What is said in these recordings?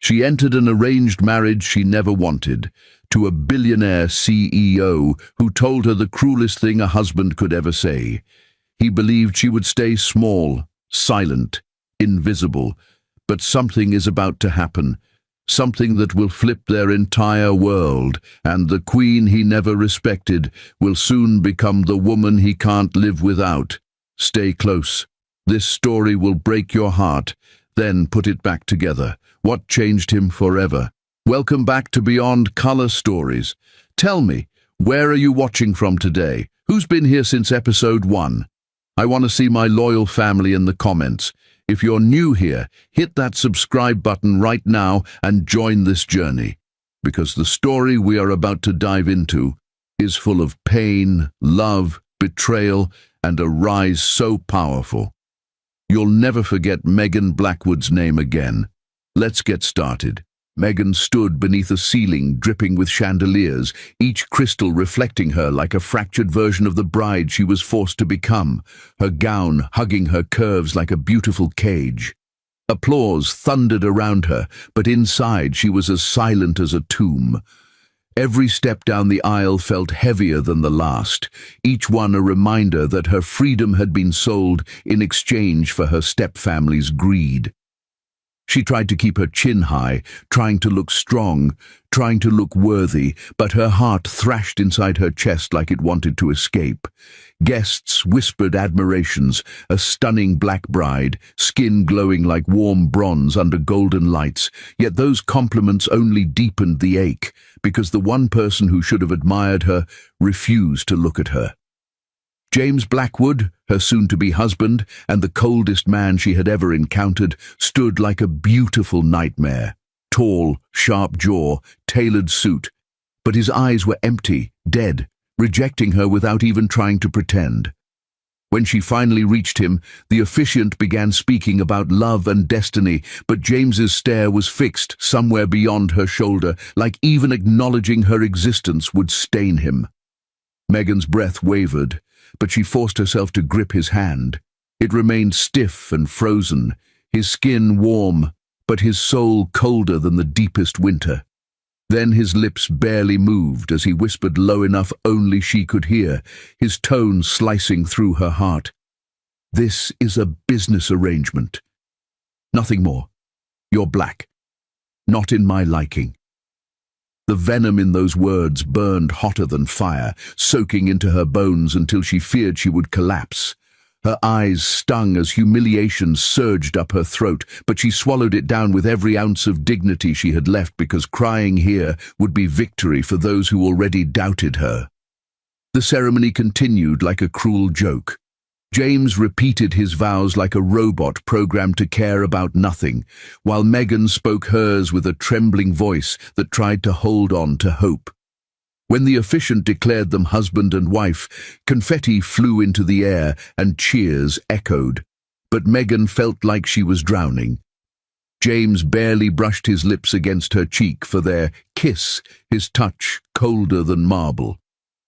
She entered an arranged marriage she never wanted, to a billionaire CEO who told her the cruelest thing a husband could ever say. He believed she would stay small, silent, invisible, but something is about to happen. Something that will flip their entire world, and the queen he never respected will soon become the woman he can't live without. Stay close. This story will break your heart, then put it back together. What changed him forever? Welcome back to Beyond Color Stories. Tell me, where are you watching from today? Who's been here since episode 1? I want to see my loyal family in the comments. If you're new here, hit that subscribe button right now and join this journey, because the story we are about to dive into is full of pain, love, betrayal, and a rise so powerful. You'll never forget Megan Blackwood's name again. Let's get started. Megan stood beneath a ceiling dripping with chandeliers, each crystal reflecting her like a fractured version of the bride she was forced to become, her gown hugging her curves like a beautiful cage. Applause thundered around her, but inside she was as silent as a tomb. Every step down the aisle felt heavier than the last, each one a reminder that her freedom had been sold in exchange for her stepfamily's greed. She tried to keep her chin high, trying to look strong, trying to look worthy, but her heart thrashed inside her chest like it wanted to escape. Guests whispered admirations, a stunning black bride, skin glowing like warm bronze under golden lights, yet those compliments only deepened the ache, because the one person who should have admired her refused to look at her. James Blackwood, her soon-to-be husband, and the coldest man she had ever encountered, stood like a beautiful nightmare. Tall, sharp jaw, tailored suit, but his eyes were empty, dead, rejecting her without even trying to pretend. When she finally reached him, the officiant began speaking about love and destiny, but James's stare was fixed somewhere beyond her shoulder, like even acknowledging her existence would stain him. Megan's breath wavered, but she forced herself to grip his hand. It remained stiff and frozen, his skin warm, but his soul colder than the deepest winter. Then his lips barely moved as he whispered low enough only she could hear, his tone slicing through her heart. "This is a business arrangement. Nothing more. You're black. Not in my liking." The venom in those words burned hotter than fire, soaking into her bones until she feared she would collapse. Her eyes stung as humiliation surged up her throat, but she swallowed it down with every ounce of dignity she had left, because crying here would be victory for those who already doubted her. The ceremony continued like a cruel joke. James repeated his vows like a robot programmed to care about nothing, while Megan spoke hers with a trembling voice that tried to hold on to hope. When the officiant declared them husband and wife, confetti flew into the air and cheers echoed, but Megan felt like she was drowning. James barely brushed his lips against her cheek for their kiss, his touch colder than marble.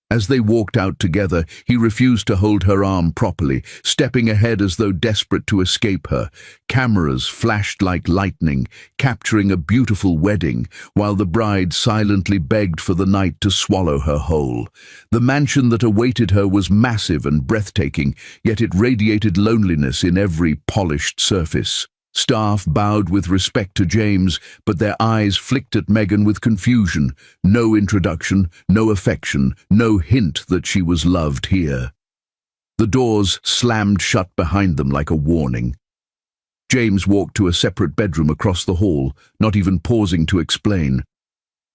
As they walked out together, he refused to hold her arm properly, stepping ahead as though desperate to escape her. Cameras flashed like lightning, capturing a beautiful wedding, while the bride silently begged for the night to swallow her whole. The mansion that awaited her was massive and breathtaking, yet it radiated loneliness in every polished surface. Staff bowed with respect to James, but their eyes flicked at Megan with confusion. No introduction, no affection, no hint that she was loved here. The doors slammed shut behind them like a warning. James walked to a separate bedroom across the hall, not even pausing to explain.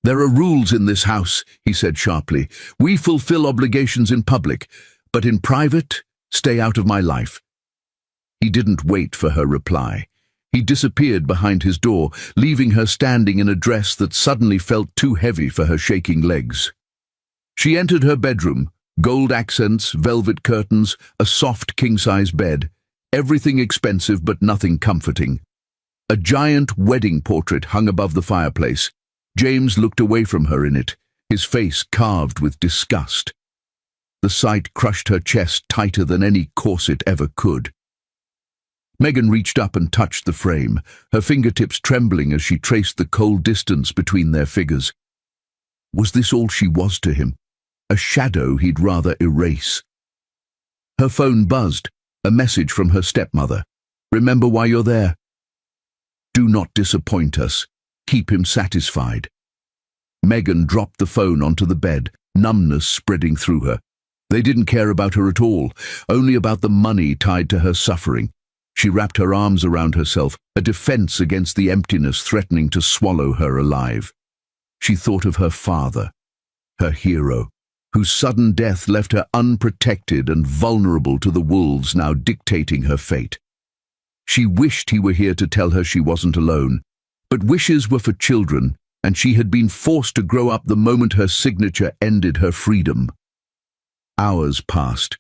"There are rules in this house," he said sharply. "We fulfill obligations in public, but in private, stay out of my life." He didn't wait for her reply. He disappeared behind his door, leaving her standing in a dress that suddenly felt too heavy for her shaking legs. She entered her bedroom, gold accents, velvet curtains, a soft king-size bed, everything expensive but nothing comforting. A giant wedding portrait hung above the fireplace. James looked away from her in it, his face carved with disgust. The sight crushed her chest tighter than any corset ever could. Megan reached up and touched the frame, her fingertips trembling as she traced the cold distance between their figures. Was this all she was to him? A shadow he'd rather erase? Her phone buzzed, a message from her stepmother. "Remember why you're there. Do not disappoint us. Keep him satisfied." Megan dropped the phone onto the bed, numbness spreading through her. They didn't care about her at all, only about the money tied to her suffering. She wrapped her arms around herself, a defense against the emptiness threatening to swallow her alive. She thought of her father, her hero, whose sudden death left her unprotected and vulnerable to the wolves now dictating her fate. She wished he were here to tell her she wasn't alone, but wishes were for children, and she had been forced to grow up the moment her signature ended her freedom. Hours passed.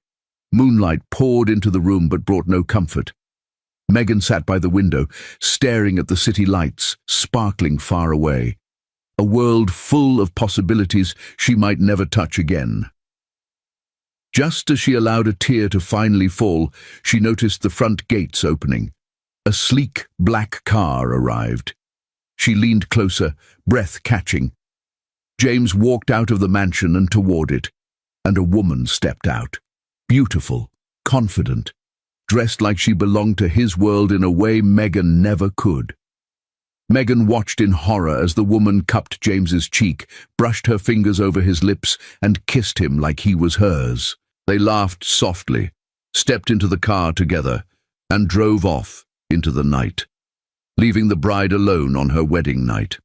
Moonlight poured into the room but brought no comfort. Megan sat by the window, staring at the city lights, sparkling far away. A world full of possibilities she might never touch again. Just as she allowed a tear to finally fall, she noticed the front gates opening. A sleek, black car arrived. She leaned closer, breath catching. James walked out of the mansion and toward it, and a woman stepped out. Beautiful, confident, dressed like she belonged to his world in a way Megan never could. Megan watched in horror as the woman cupped James's cheek, brushed her fingers over his lips, and kissed him like he was hers. They laughed softly, stepped into the car together, and drove off into the night, leaving the bride alone on her wedding night.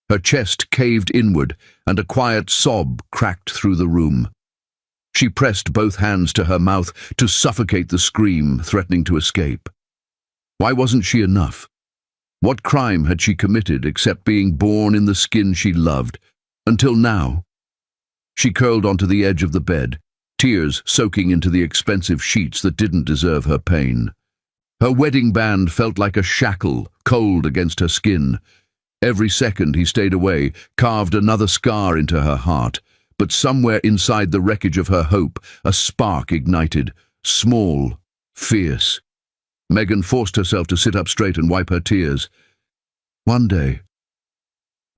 Her chest caved inward, and a quiet sob cracked through the room. She pressed both hands to her mouth to suffocate the scream threatening to escape. Why wasn't she enough? What crime had she committed except being born in the skin she loved, until now? She curled onto the edge of the bed, tears soaking into the expensive sheets that didn't deserve her pain. Her wedding band felt like a shackle, cold against her skin. Every second he stayed away carved another scar into her heart, but somewhere inside the wreckage of her hope, a spark ignited, small, fierce. Megan forced herself to sit up straight and wipe her tears. "One day,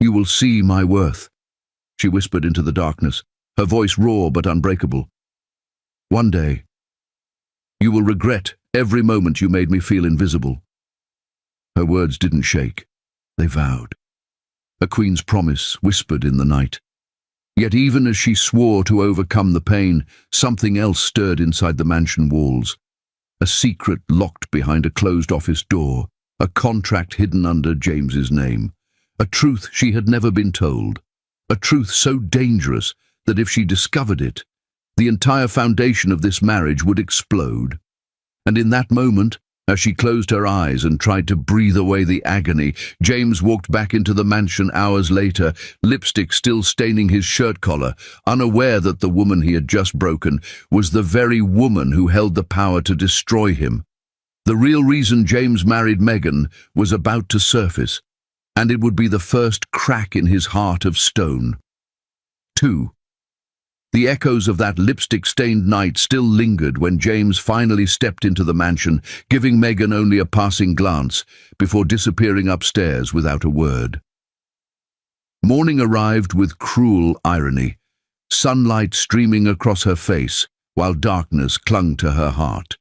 you will see my worth," she whispered into the darkness, her voice raw but unbreakable. "One day, you will regret every moment you made me feel invisible." Her words didn't shake. They vowed. A queen's promise whispered in the night. Yet even as she swore to overcome the pain, something else stirred inside the mansion walls. A secret locked behind a closed office door, a contract hidden under James's name, a truth she had never been told, a truth so dangerous that if she discovered it, the entire foundation of this marriage would explode. And in that moment, as she closed her eyes and tried to breathe away the agony, James walked back into the mansion hours later, lipstick still staining his shirt collar, unaware that the woman he had just broken was the very woman who held the power to destroy him. The real reason James married Megan was about to surface, and it would be the first crack in his heart of stone. 2. The echoes of that lipstick-stained night still lingered when James finally stepped into the mansion, giving Megan only a passing glance before disappearing upstairs without a word. Morning arrived with cruel irony, sunlight streaming across her face while darkness clung to her heart.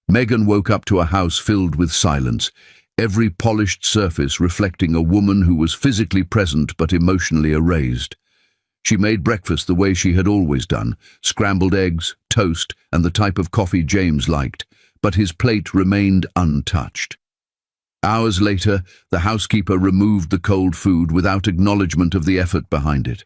Megan woke up to a house filled with silence, every polished surface reflecting a woman who was physically present but emotionally erased. She made breakfast the way she had always done, scrambled eggs, toast, and the type of coffee James liked, but his plate remained untouched. Hours later, the housekeeper removed the cold food without acknowledgement of the effort behind it.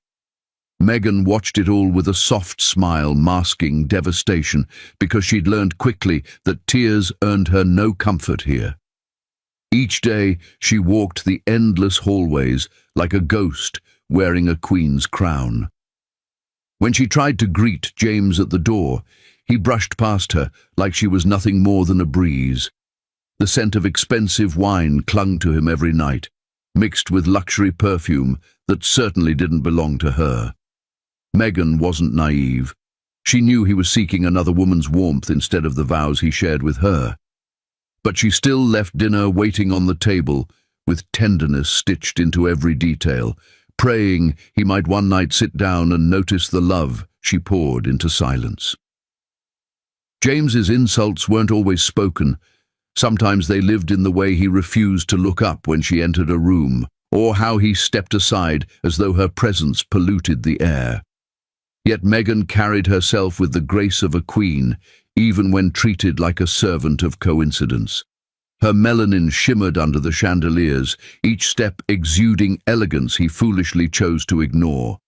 Megan watched it all with a soft smile masking devastation because she'd learned quickly that tears earned her no comfort here. Each day, she walked the endless hallways like a ghost wearing a queen's crown. When she tried to greet James at the door, he brushed past her like she was nothing more than a breeze. The scent of expensive wine clung to him every night, mixed with luxury perfume that certainly didn't belong to her. Megan wasn't naive. She knew he was seeking another woman's warmth instead of the vows he shared with her. But she still left dinner waiting on the table, with tenderness stitched into every detail, praying he might one night sit down and notice the love she poured into silence. James's insults weren't always spoken. Sometimes they lived in the way he refused to look up when she entered a room, or how he stepped aside as though her presence polluted the air. Yet Meghan carried herself with the grace of a queen, even when treated like a servant of coincidence. Her melanin shimmered under the chandeliers, each step exuding elegance he foolishly chose to ignore.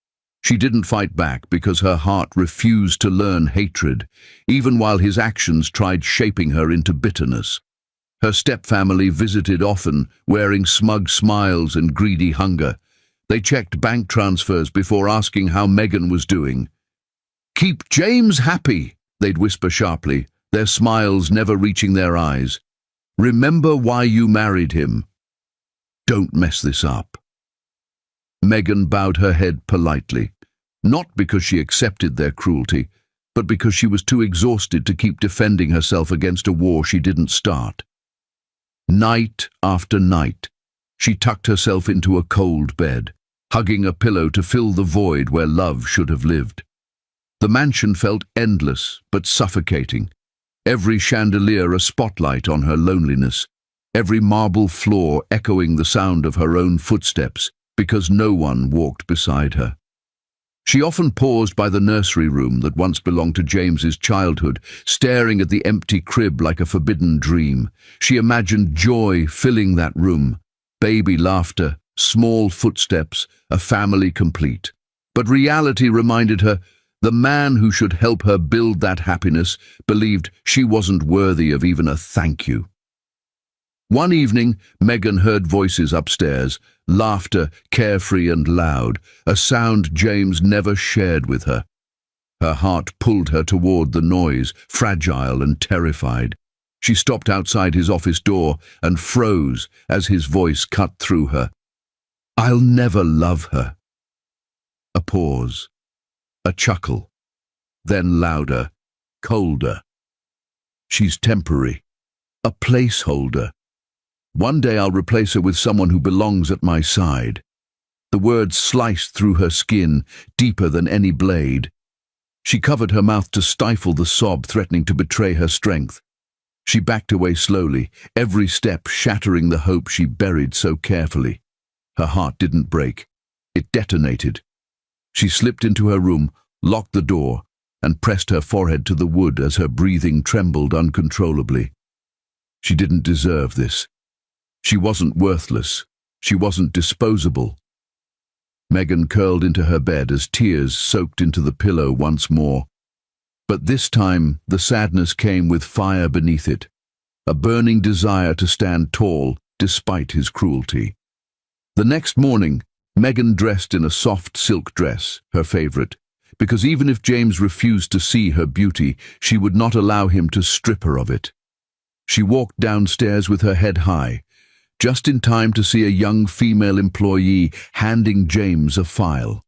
She didn't fight back because her heart refused to learn hatred, even while his actions tried shaping her into bitterness. Her stepfamily visited often, wearing smug smiles and greedy hunger. They checked bank transfers before asking how Meghan was doing. "Keep James happy," they'd whisper sharply, their smiles never reaching their eyes. "Remember why you married him. Don't mess this up." Meghan bowed her head politely, not because she accepted their cruelty, but because she was too exhausted to keep defending herself against a war she didn't start. Night after night, she tucked herself into a cold bed, hugging a pillow to fill the void where love should have lived. The mansion felt endless but suffocating, every chandelier a spotlight on her loneliness, every marble floor echoing the sound of her own footsteps because no one walked beside her. She often paused by the nursery room that once belonged to James's childhood, staring at the empty crib like a forbidden dream. She imagined joy filling that room, baby laughter, small footsteps, a family complete. But reality reminded her the man who should help her build that happiness believed she wasn't worthy of even a thank you. One evening, Meghan heard voices upstairs, laughter carefree and loud, a sound James never shared with her. Her heart pulled her toward the noise, fragile and terrified. She stopped outside his office door and froze as his voice cut through her. "I'll never love her." A pause. A chuckle. Then louder, colder. "She's temporary. A placeholder. One day I'll replace her with someone who belongs at my side." The words sliced through her skin, deeper than any blade. She covered her mouth to stifle the sob threatening to betray her strength. She backed away slowly, every step shattering the hope she buried so carefully. Her heart didn't break. It detonated. She slipped into her room, locked the door, and pressed her forehead to the wood as her breathing trembled uncontrollably. She didn't deserve this. She wasn't worthless. She wasn't disposable. Meghan curled into her bed as tears soaked into the pillow once more. But this time, the sadness came with fire beneath it, a burning desire to stand tall despite his cruelty. The next morning, Meghan dressed in a soft silk dress, her favorite, because even if James refused to see her beauty, she would not allow him to strip her of it. She walked downstairs with her head high, just in time to see a young female employee handing James a file.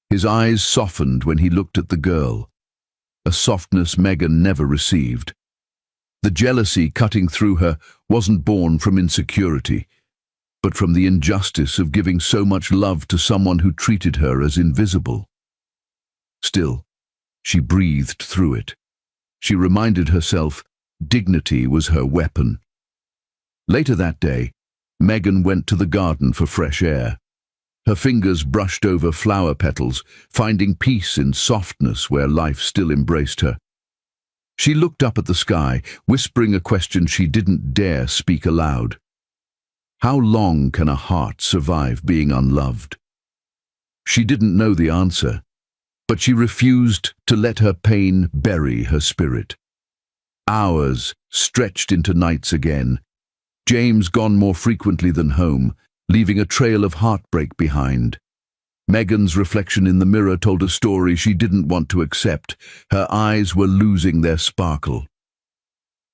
His eyes softened when he looked at the girl, a softness Meghan never received. The jealousy cutting through her wasn't born from insecurity, but from the injustice of giving so much love to someone who treated her as invisible. Still, she breathed through it. She reminded herself dignity was her weapon. Later that day, Meghan went to the garden for fresh air. Her fingers brushed over flower petals, finding peace in softness where life still embraced her. She looked up at the sky, whispering a question she didn't dare speak aloud. How long can a heart survive being unloved? She didn't know the answer, but she refused to let her pain bury her spirit. Hours stretched into nights again, James gone more frequently than home, leaving a trail of heartbreak behind. Meghan's reflection in the mirror told a story she didn't want to accept. Her eyes were losing their sparkle.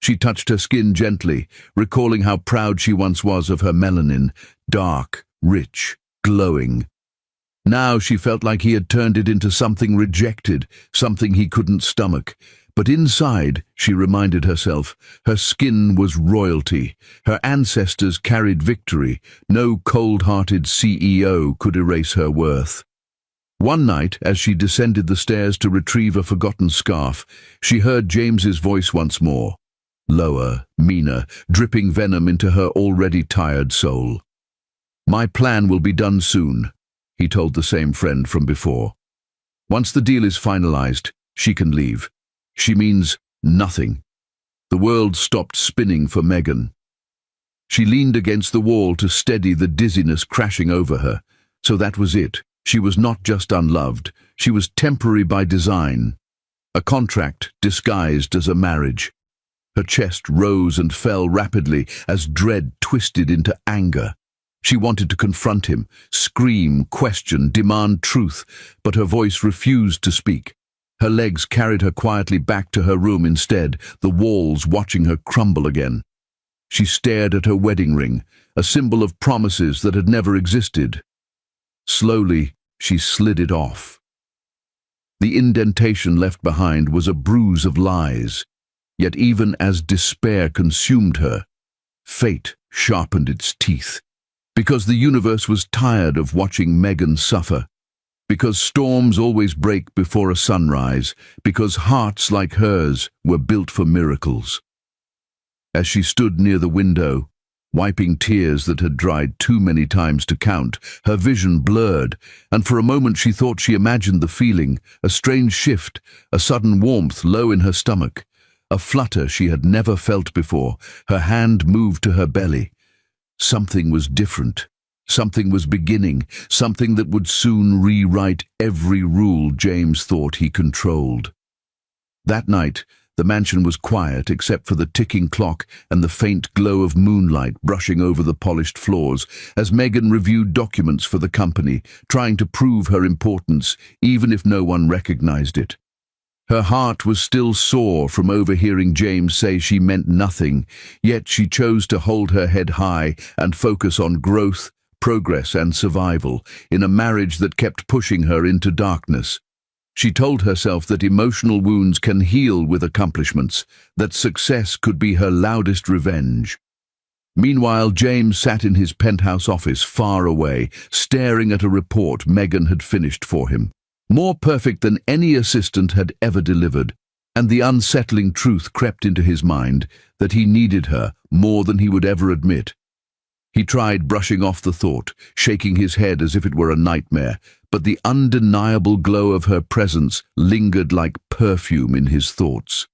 She touched her skin gently, recalling how proud she once was of her melanin, dark, rich, glowing. Now she felt like he had turned it into something rejected, something he couldn't stomach. But inside, she reminded herself, her skin was royalty. Her ancestors carried victory. No cold-hearted CEO could erase her worth. One night, as she descended the stairs to retrieve a forgotten scarf, she heard James's voice once more. Lower, meaner, dripping venom into her already tired soul. "My plan will be done soon," he told the same friend from before. "Once the deal is finalized, she can leave. She means nothing." The world stopped spinning for Megan. She leaned against the wall to steady the dizziness crashing over her. So that was it. She was not just unloved, she was temporary by design. A contract disguised as a marriage. Her chest rose and fell rapidly as dread twisted into anger. She wanted to confront him, scream, question, demand truth, but her voice refused to speak. Her legs carried her quietly back to her room instead, the walls watching her crumble again. She stared at her wedding ring, a symbol of promises that had never existed. Slowly, she slid it off. The indentation left behind was a bruise of lies. Yet even as despair consumed her, fate sharpened its teeth. Because the universe was tired of watching Megan suffer. Because storms always break before a sunrise. Because hearts like hers were built for miracles. As she stood near the window, wiping tears that had dried too many times to count, her vision blurred, and for a moment she thought she imagined the feeling, a strange shift, a sudden warmth low in her stomach. A flutter she had never felt before. Her hand moved to her belly. Something was different. Something was beginning. Something that would soon rewrite every rule James thought he controlled. That night, the mansion was quiet except for the ticking clock and the faint glow of moonlight brushing over the polished floors as Megan reviewed documents for the company, trying to prove her importance, even if no one recognized it. Her heart was still sore from overhearing James say she meant nothing, yet she chose to hold her head high and focus on growth, progress and survival, in a marriage that kept pushing her into darkness. She told herself that emotional wounds can heal with accomplishments, that success could be her loudest revenge. Meanwhile, James sat in his penthouse office far away, staring at a report Megan had finished for him. More perfect than any assistant had ever delivered, and the unsettling truth crept into his mind that he needed her more than he would ever admit. He tried brushing off the thought, shaking his head as if it were a nightmare, but the undeniable glow of her presence lingered like perfume in his thoughts.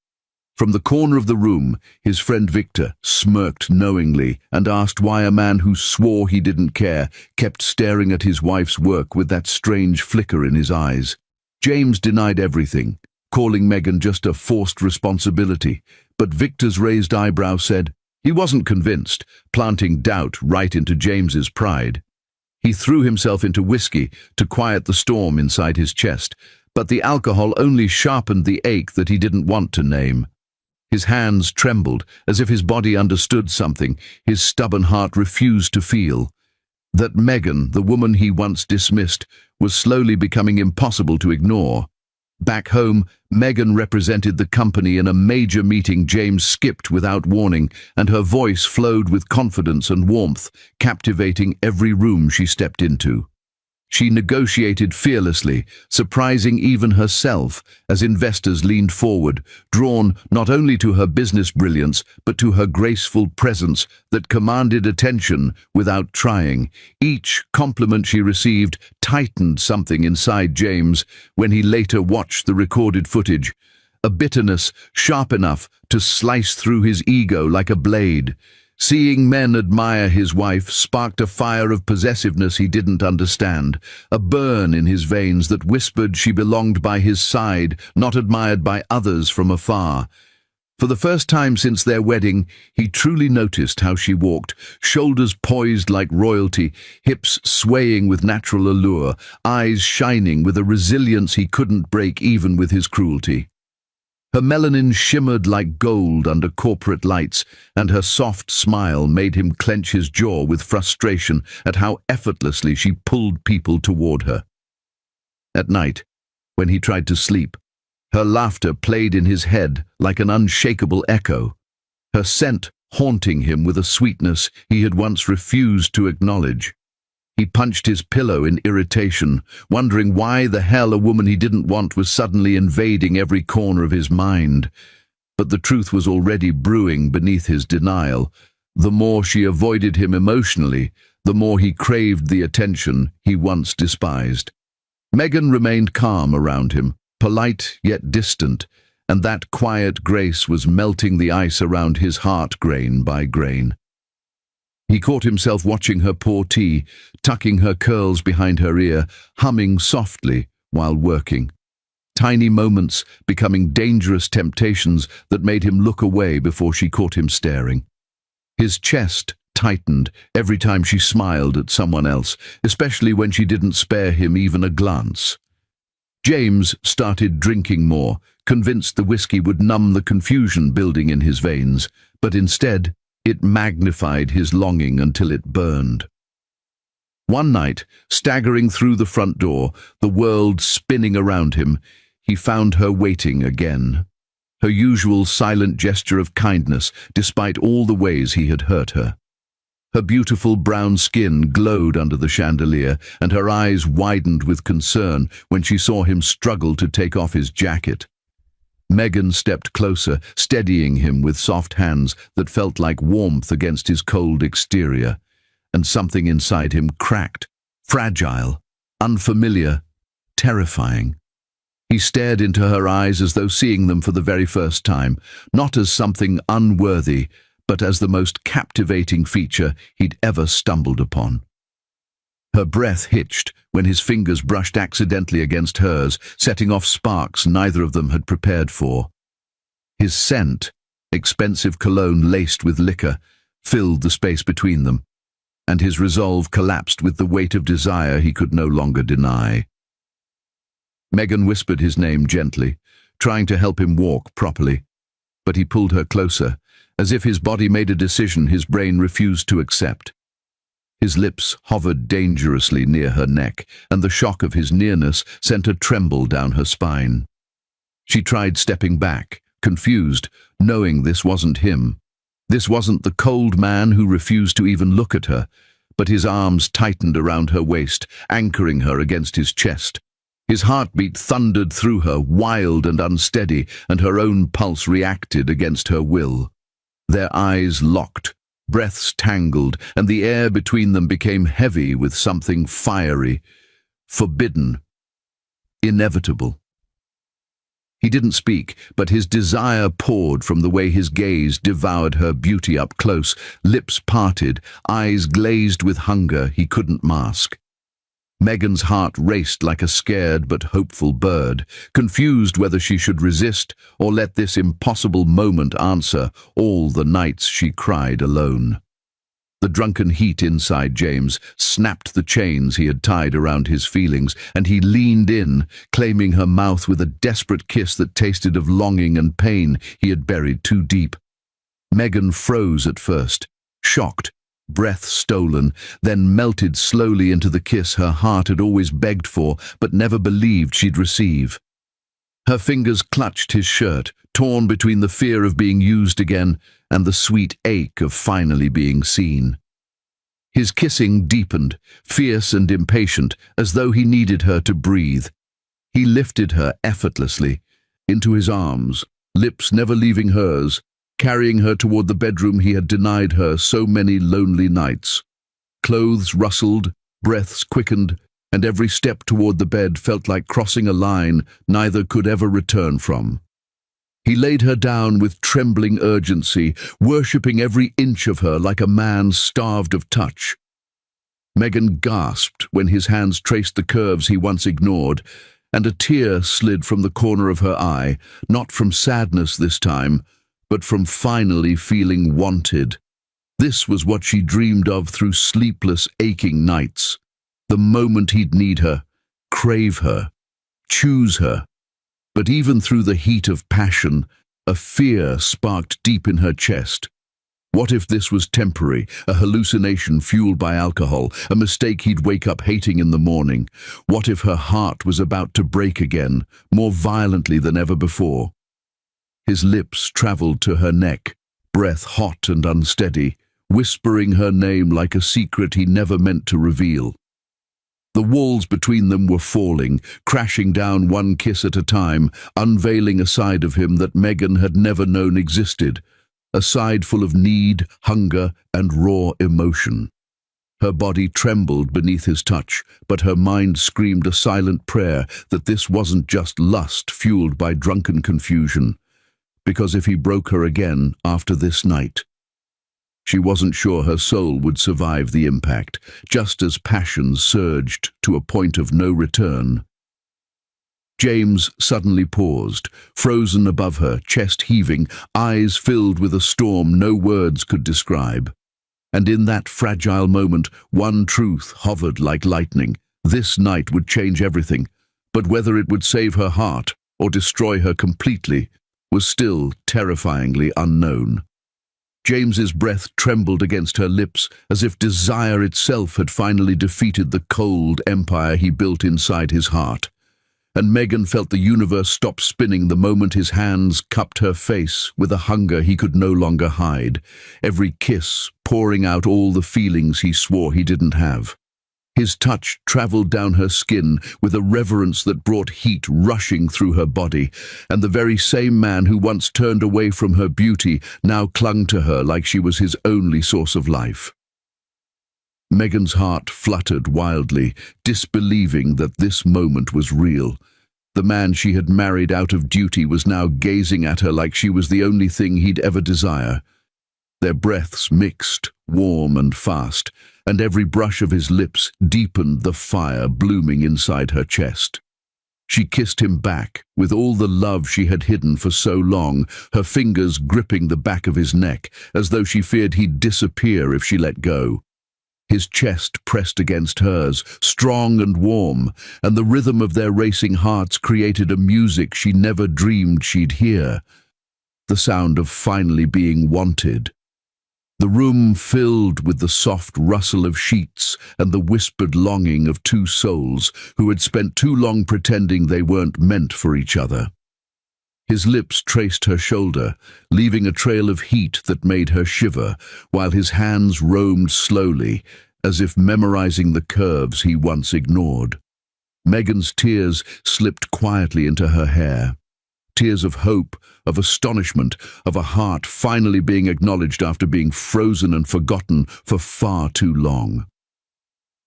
From the corner of the room, his friend Victor smirked knowingly and asked why a man who swore he didn't care kept staring at his wife's work with that strange flicker in his eyes. James denied everything, calling Megan just a forced responsibility, but Victor's raised eyebrow said he wasn't convinced, planting doubt right into James's pride. He threw himself into whiskey to quiet the storm inside his chest, but the alcohol only sharpened the ache that he didn't want to name. His hands trembled, as if his body understood something his stubborn heart refused to feel. That Megan, the woman he once dismissed, was slowly becoming impossible to ignore. Back home, Megan represented the company in a major meeting James skipped without warning, and her voice flowed with confidence and warmth, captivating every room she stepped into. She negotiated fearlessly, surprising even herself as investors leaned forward, drawn not only to her business brilliance but to her graceful presence that commanded attention without trying. Each compliment she received tightened something inside James when he later watched the recorded footage, a bitterness sharp enough to slice through his ego like a blade. Seeing men admire his wife sparked a fire of possessiveness he didn't understand, a burn in his veins that whispered she belonged by his side, not admired by others from afar. For the first time since their wedding, he truly noticed how she walked, shoulders poised like royalty, hips swaying with natural allure, eyes shining with a resilience he couldn't break even with his cruelty. Her melanin shimmered like gold under corporate lights, and her soft smile made him clench his jaw with frustration at how effortlessly she pulled people toward her. At night, when he tried to sleep, Her laughter played in his head like an unshakable echo, her scent haunting him with a sweetness he had once refused to acknowledge. He punched his pillow in irritation, wondering why the hell a woman he didn't want was suddenly invading every corner of his mind. But the truth was already brewing beneath his denial. The more she avoided him emotionally, the more he craved the attention he once despised. Megan remained calm around him, polite yet distant, and that quiet grace was melting the ice around his heart grain by grain. He caught himself watching her pour tea, tucking her curls behind her ear, humming softly while working. Tiny moments becoming dangerous temptations that made him look away before she caught him staring. His chest tightened every time she smiled at someone else, especially when she didn't spare him even a glance. James started drinking more, convinced the whiskey would numb the confusion building in his veins, but instead, it magnified his longing until it burned. One night, staggering through the front door, the world spinning around him, he found her waiting again. Her usual silent gesture of kindness, despite all the ways he had hurt her. Her beautiful brown skin glowed under the chandelier, and her eyes widened with concern when she saw him struggle to take off his jacket. Megan stepped closer, steadying him with soft hands that felt like warmth against his cold exterior, and something inside him cracked, fragile, unfamiliar, terrifying. He stared into her eyes as though seeing them for the very first time, not as something unworthy, but as the most captivating feature he'd ever stumbled upon. Her breath hitched when his fingers brushed accidentally against hers, setting off sparks neither of them had prepared for. His scent, expensive cologne laced with liquor, filled the space between them, and his resolve collapsed with the weight of desire he could no longer deny. Megan whispered his name gently, trying to help him walk properly, but he pulled her closer, as if his body made a decision his brain refused to accept. His lips hovered dangerously near her neck, and the shock of his nearness sent a tremble down her spine. She tried stepping back, confused, knowing this wasn't him. This wasn't the cold man who refused to even look at her, but his arms tightened around her waist, anchoring her against his chest. His heartbeat thundered through her, wild and unsteady, and her own pulse reacted against her will. Their eyes locked, breaths tangled, and the air between them became heavy with something fiery, forbidden, inevitable. He didn't speak, but his desire poured from the way his gaze devoured her beauty up close, lips parted, eyes glazed with hunger he couldn't mask. Megan's heart raced like a scared but hopeful bird, confused whether she should resist or let this impossible moment answer all the nights she cried alone. The drunken heat inside James snapped the chains he had tied around his feelings, and he leaned in, claiming her mouth with a desperate kiss that tasted of longing and pain he had buried too deep. Megan froze at first, shocked, breath stolen, then melted slowly into the kiss her heart had always begged for but never believed she'd receive. Her fingers clutched his shirt, torn between the fear of being used again and the sweet ache of finally being seen. His kissing deepened, fierce and impatient, as though he needed her to breathe. He lifted her effortlessly into his arms, lips never leaving hers, carrying her toward the bedroom he had denied her so many lonely nights. Clothes rustled, breaths quickened, and every step toward the bed felt like crossing a line neither could ever return from. He laid her down with trembling urgency, worshipping every inch of her like a man starved of touch. Megan gasped when his hands traced the curves he once ignored, and a tear slid from the corner of her eye, not from sadness this time, but from finally feeling wanted. This was what she dreamed of through sleepless, aching nights. The moment he'd need her, crave her, choose her. But even through the heat of passion, a fear sparked deep in her chest. What if this was temporary, a hallucination fueled by alcohol, a mistake he'd wake up hating in the morning? What if her heart was about to break again, more violently than ever before? His lips traveled to her neck, breath hot and unsteady, whispering her name like a secret he never meant to reveal. The walls between them were falling, crashing down one kiss at a time, unveiling a side of him that Megan had never known existed. A side full of need, hunger, and raw emotion. Her body trembled beneath his touch, but her mind screamed a silent prayer that this wasn't just lust fueled by drunken confusion. Because if he broke her again after this night, she wasn't sure her soul would survive the impact, just as passion surged to a point of no return. James suddenly paused, frozen above her, chest heaving, eyes filled with a storm no words could describe. And in that fragile moment, one truth hovered like lightning. This night would change everything, but whether it would save her heart or destroy her completely was still terrifyingly unknown. James's breath trembled against her lips, as if desire itself had finally defeated the cold empire he built inside his heart. And Megan felt the universe stop spinning the moment his hands cupped her face with a hunger he could no longer hide, every kiss pouring out all the feelings he swore he didn't have. His touch traveled down her skin with a reverence that brought heat rushing through her body, and the very same man who once turned away from her beauty now clung to her like she was his only source of life. Megan's heart fluttered wildly, disbelieving that this moment was real. The man she had married out of duty was now gazing at her like she was the only thing he'd ever desire. Their breaths mixed, warm and fast, and every brush of his lips deepened the fire blooming inside her chest. She kissed him back, with all the love she had hidden for so long, her fingers gripping the back of his neck, as though she feared he'd disappear if she let go. His chest pressed against hers, strong and warm, and the rhythm of their racing hearts created a music she never dreamed she'd hear. The sound of finally being wanted. The room filled with the soft rustle of sheets and the whispered longing of two souls who had spent too long pretending they weren't meant for each other. His lips traced her shoulder, leaving a trail of heat that made her shiver, while his hands roamed slowly, as if memorizing the curves he once ignored. Megan's tears slipped quietly into her hair. Tears of hope, of astonishment, of a heart finally being acknowledged after being frozen and forgotten for far too long.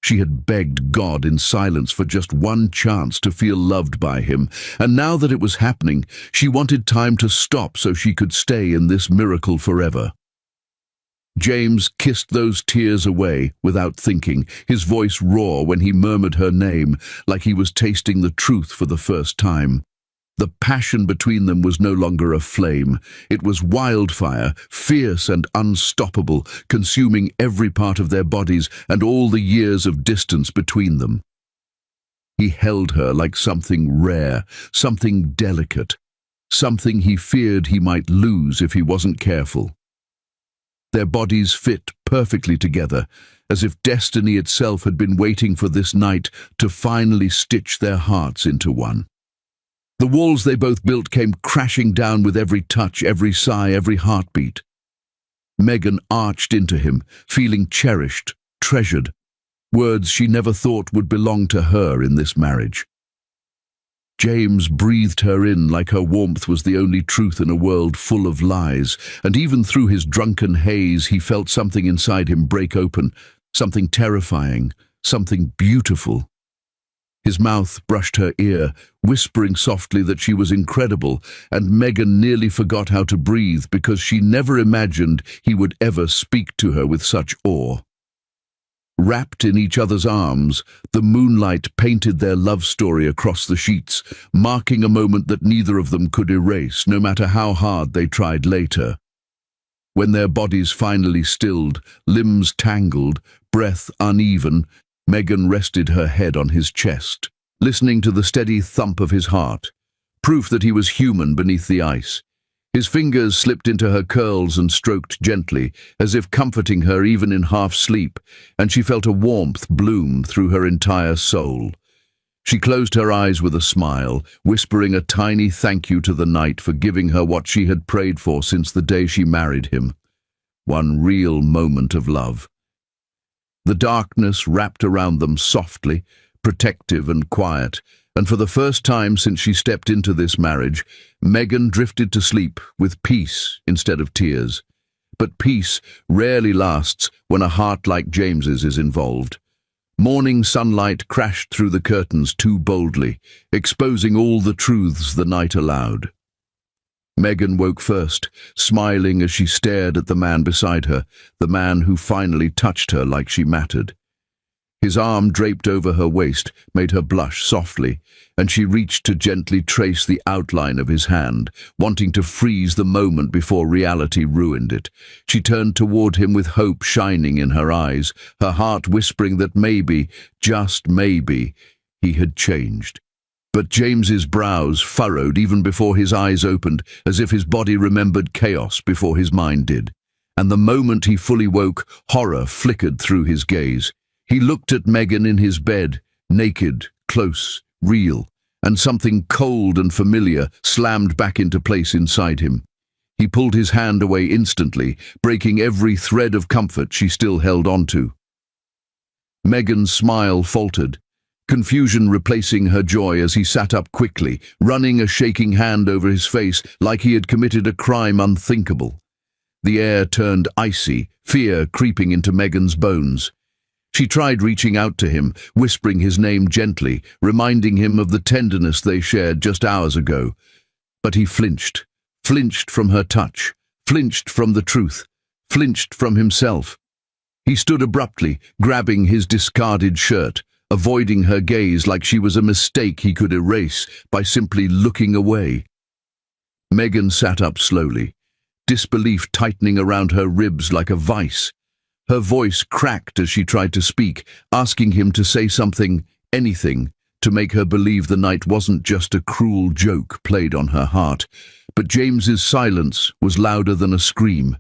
She had begged God in silence for just one chance to feel loved by him, and now that it was happening, she wanted time to stop so she could stay in this miracle forever. James kissed those tears away without thinking, his voice raw when he murmured her name, like he was tasting the truth for the first time. The passion between them was no longer a flame. It was wildfire, fierce and unstoppable, consuming every part of their bodies and all the years of distance between them. He held her like something rare, something delicate, something he feared he might lose if he wasn't careful. Their bodies fit perfectly together, as if destiny itself had been waiting for this night to finally stitch their hearts into one. The walls they both built came crashing down with every touch, every sigh, every heartbeat. Megan arched into him, feeling cherished, treasured, words she never thought would belong to her in this marriage. James breathed her in like her warmth was the only truth in a world full of lies, and even through his drunken haze he felt something inside him break open, something terrifying, something beautiful. His mouth brushed her ear, whispering softly that she was incredible, and Megan nearly forgot how to breathe because she never imagined he would ever speak to her with such awe. Wrapped in each other's arms, the moonlight painted their love story across the sheets, marking a moment that neither of them could erase, no matter how hard they tried later. When their bodies finally stilled, limbs tangled, breath uneven, Megan rested her head on his chest, listening to the steady thump of his heart, proof that he was human beneath the ice. His fingers slipped into her curls and stroked gently, as if comforting her even in half-sleep, and she felt a warmth bloom through her entire soul. She closed her eyes with a smile, whispering a tiny thank you to the night for giving her what she had prayed for since the day she married him. One real moment of love. The darkness wrapped around them softly, protective and quiet, and for the first time since she stepped into this marriage, Megan drifted to sleep with peace instead of tears. But peace rarely lasts when a heart like James's is involved. Morning sunlight crashed through the curtains too boldly, exposing all the truths the night allowed. Megan woke first, smiling as she stared at the man beside her, the man who finally touched her like she mattered. His arm draped over her waist made her blush softly, and she reached to gently trace the outline of his hand, wanting to freeze the moment before reality ruined it. She turned toward him with hope shining in her eyes, her heart whispering that maybe, just maybe, he had changed. But James's brows furrowed even before his eyes opened, as if his body remembered chaos before his mind did. And the moment he fully woke, horror flickered through his gaze. He looked at Megan in his bed, naked, close, real, and something cold and familiar slammed back into place inside him. He pulled his hand away instantly, breaking every thread of comfort she still held onto. Megan's smile faltered, confusion replacing her joy as he sat up quickly, running a shaking hand over his face like he had committed a crime unthinkable. The air turned icy, fear creeping into Megan's bones. She tried reaching out to him, whispering his name gently, reminding him of the tenderness they shared just hours ago. But he flinched from her touch, flinched from the truth, flinched from himself. He stood abruptly, grabbing his discarded shirt, avoiding her gaze like she was a mistake he could erase by simply looking away. Megan sat up slowly, disbelief tightening around her ribs like a vice. Her voice cracked as she tried to speak, asking him to say something, anything, to make her believe the night wasn't just a cruel joke played on her heart. But James's silence was louder than a scream.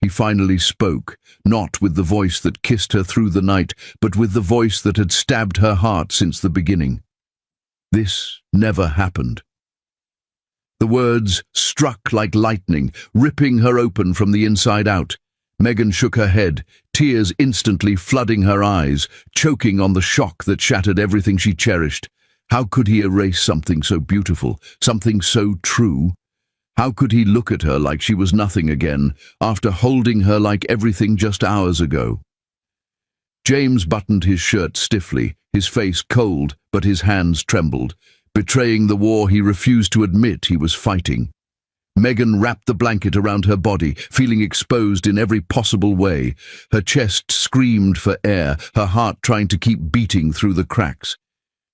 He finally spoke, not with the voice that kissed her through the night, but with the voice that had stabbed her heart since the beginning. This never happened. The words struck like lightning, ripping her open from the inside out. Megan shook her head, tears instantly flooding her eyes, choking on the shock that shattered everything she cherished. How could he erase something so beautiful, something so true? How could he look at her like she was nothing again, after holding her like everything just hours ago? James buttoned his shirt stiffly, his face cold, but his hands trembled, betraying the war he refused to admit he was fighting. Megan wrapped the blanket around her body, feeling exposed in every possible way. Her chest screamed for air, her heart trying to keep beating through the cracks.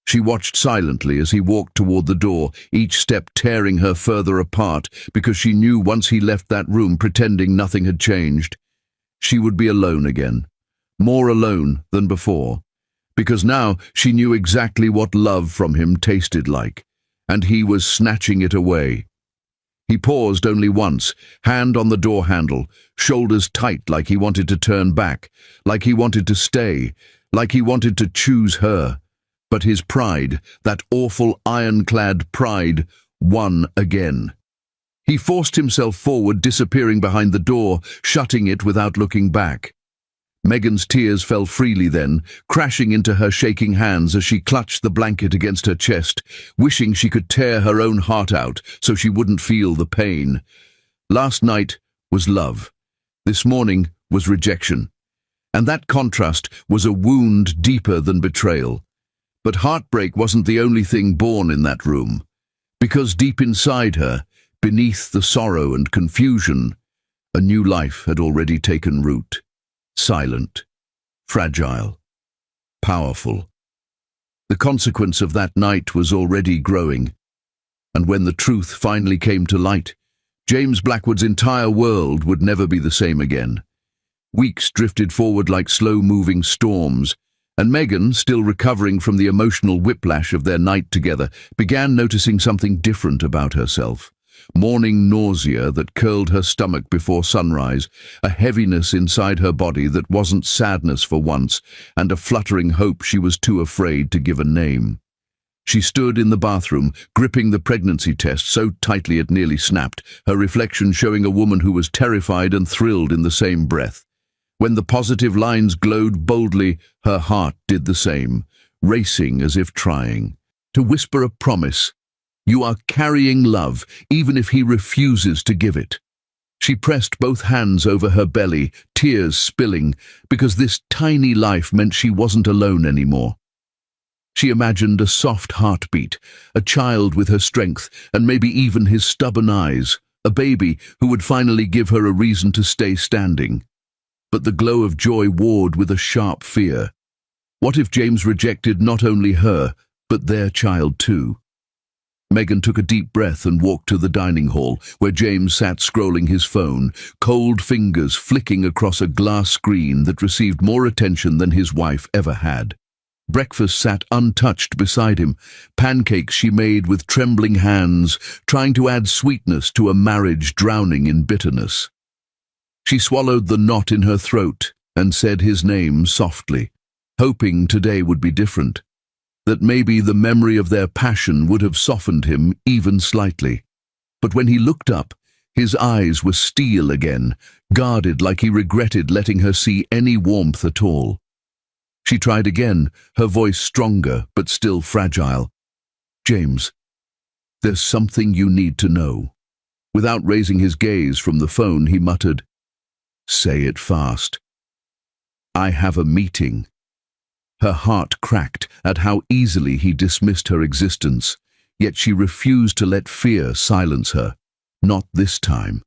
She watched silently as he walked toward the door, each step tearing her further apart, because she knew once he left that room pretending nothing had changed, she would be alone again. More alone than before. Because now she knew exactly what love from him tasted like, and he was snatching it away. He paused only once, hand on the door handle, shoulders tight like he wanted to turn back, like he wanted to stay, like he wanted to choose her. But his pride, that awful ironclad pride, won again. He forced himself forward, disappearing behind the door, shutting it without looking back. Megan's tears fell freely then, crashing into her shaking hands as she clutched the blanket against her chest, wishing she could tear her own heart out so she wouldn't feel the pain. Last night was love. This morning was rejection. And that contrast was a wound deeper than betrayal. But heartbreak wasn't the only thing born in that room. Because deep inside her, beneath the sorrow and confusion, a new life had already taken root. Silent, fragile, powerful. The consequence of that night was already growing, and when the truth finally came to light, James Blackwood's entire world would never be the same again. Weeks drifted forward like slow-moving storms, and Megan, still recovering from the emotional whiplash of their night together, began noticing something different about herself. morning nausea that curled her stomach before sunrise, a heaviness inside her body that wasn't sadness for once, and a fluttering hope she was too afraid to give a name. She stood in the bathroom, gripping the pregnancy test so tightly it nearly snapped, her reflection showing a woman who was terrified and thrilled in the same breath. When the positive lines glowed boldly, her heart did the same, racing as if trying to whisper a promise. You are carrying love, even if he refuses to give it. She pressed both hands over her belly, tears spilling, because this tiny life meant she wasn't alone anymore. She imagined a soft heartbeat, a child with her strength, and maybe even his stubborn eyes, a baby who would finally give her a reason to stay standing. But the glow of joy warred with a sharp fear. What if James rejected not only her, but their child too? Megan took a deep breath and walked to the dining hall, where James sat scrolling his phone, cold fingers flicking across a glass screen that received more attention than his wife ever had. Breakfast sat untouched beside him, pancakes she made with trembling hands, trying to add sweetness to a marriage drowning in bitterness. She swallowed the knot in her throat and said his name softly, hoping today would be different, that maybe the memory of their passion would have softened him even slightly. But when he looked up, his eyes were steel again, guarded like he regretted letting her see any warmth at all. She tried again, her voice stronger but still fragile. James, there's something you need to know. Without raising his gaze from the phone, he muttered, Say it fast. I have a meeting. Her heart cracked at how easily he dismissed her existence, yet she refused to let fear silence her. Not this time.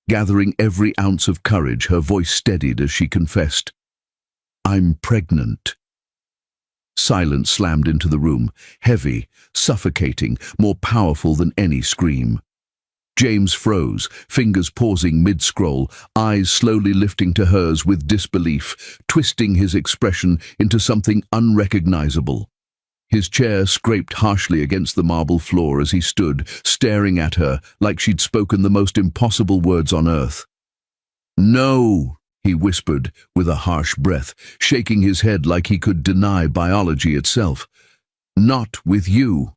Gathering every ounce of courage, her voice steadied as she confessed, I'm pregnant. Silence slammed into the room, heavy, suffocating, more powerful than any scream. James froze, fingers pausing mid-scroll, eyes slowly lifting to hers with disbelief, twisting his expression into something unrecognizable. His chair scraped harshly against the marble floor as he stood, staring at her like she'd spoken the most impossible words on earth. No, he whispered with a harsh breath, shaking his head like he could deny biology itself. Not with you.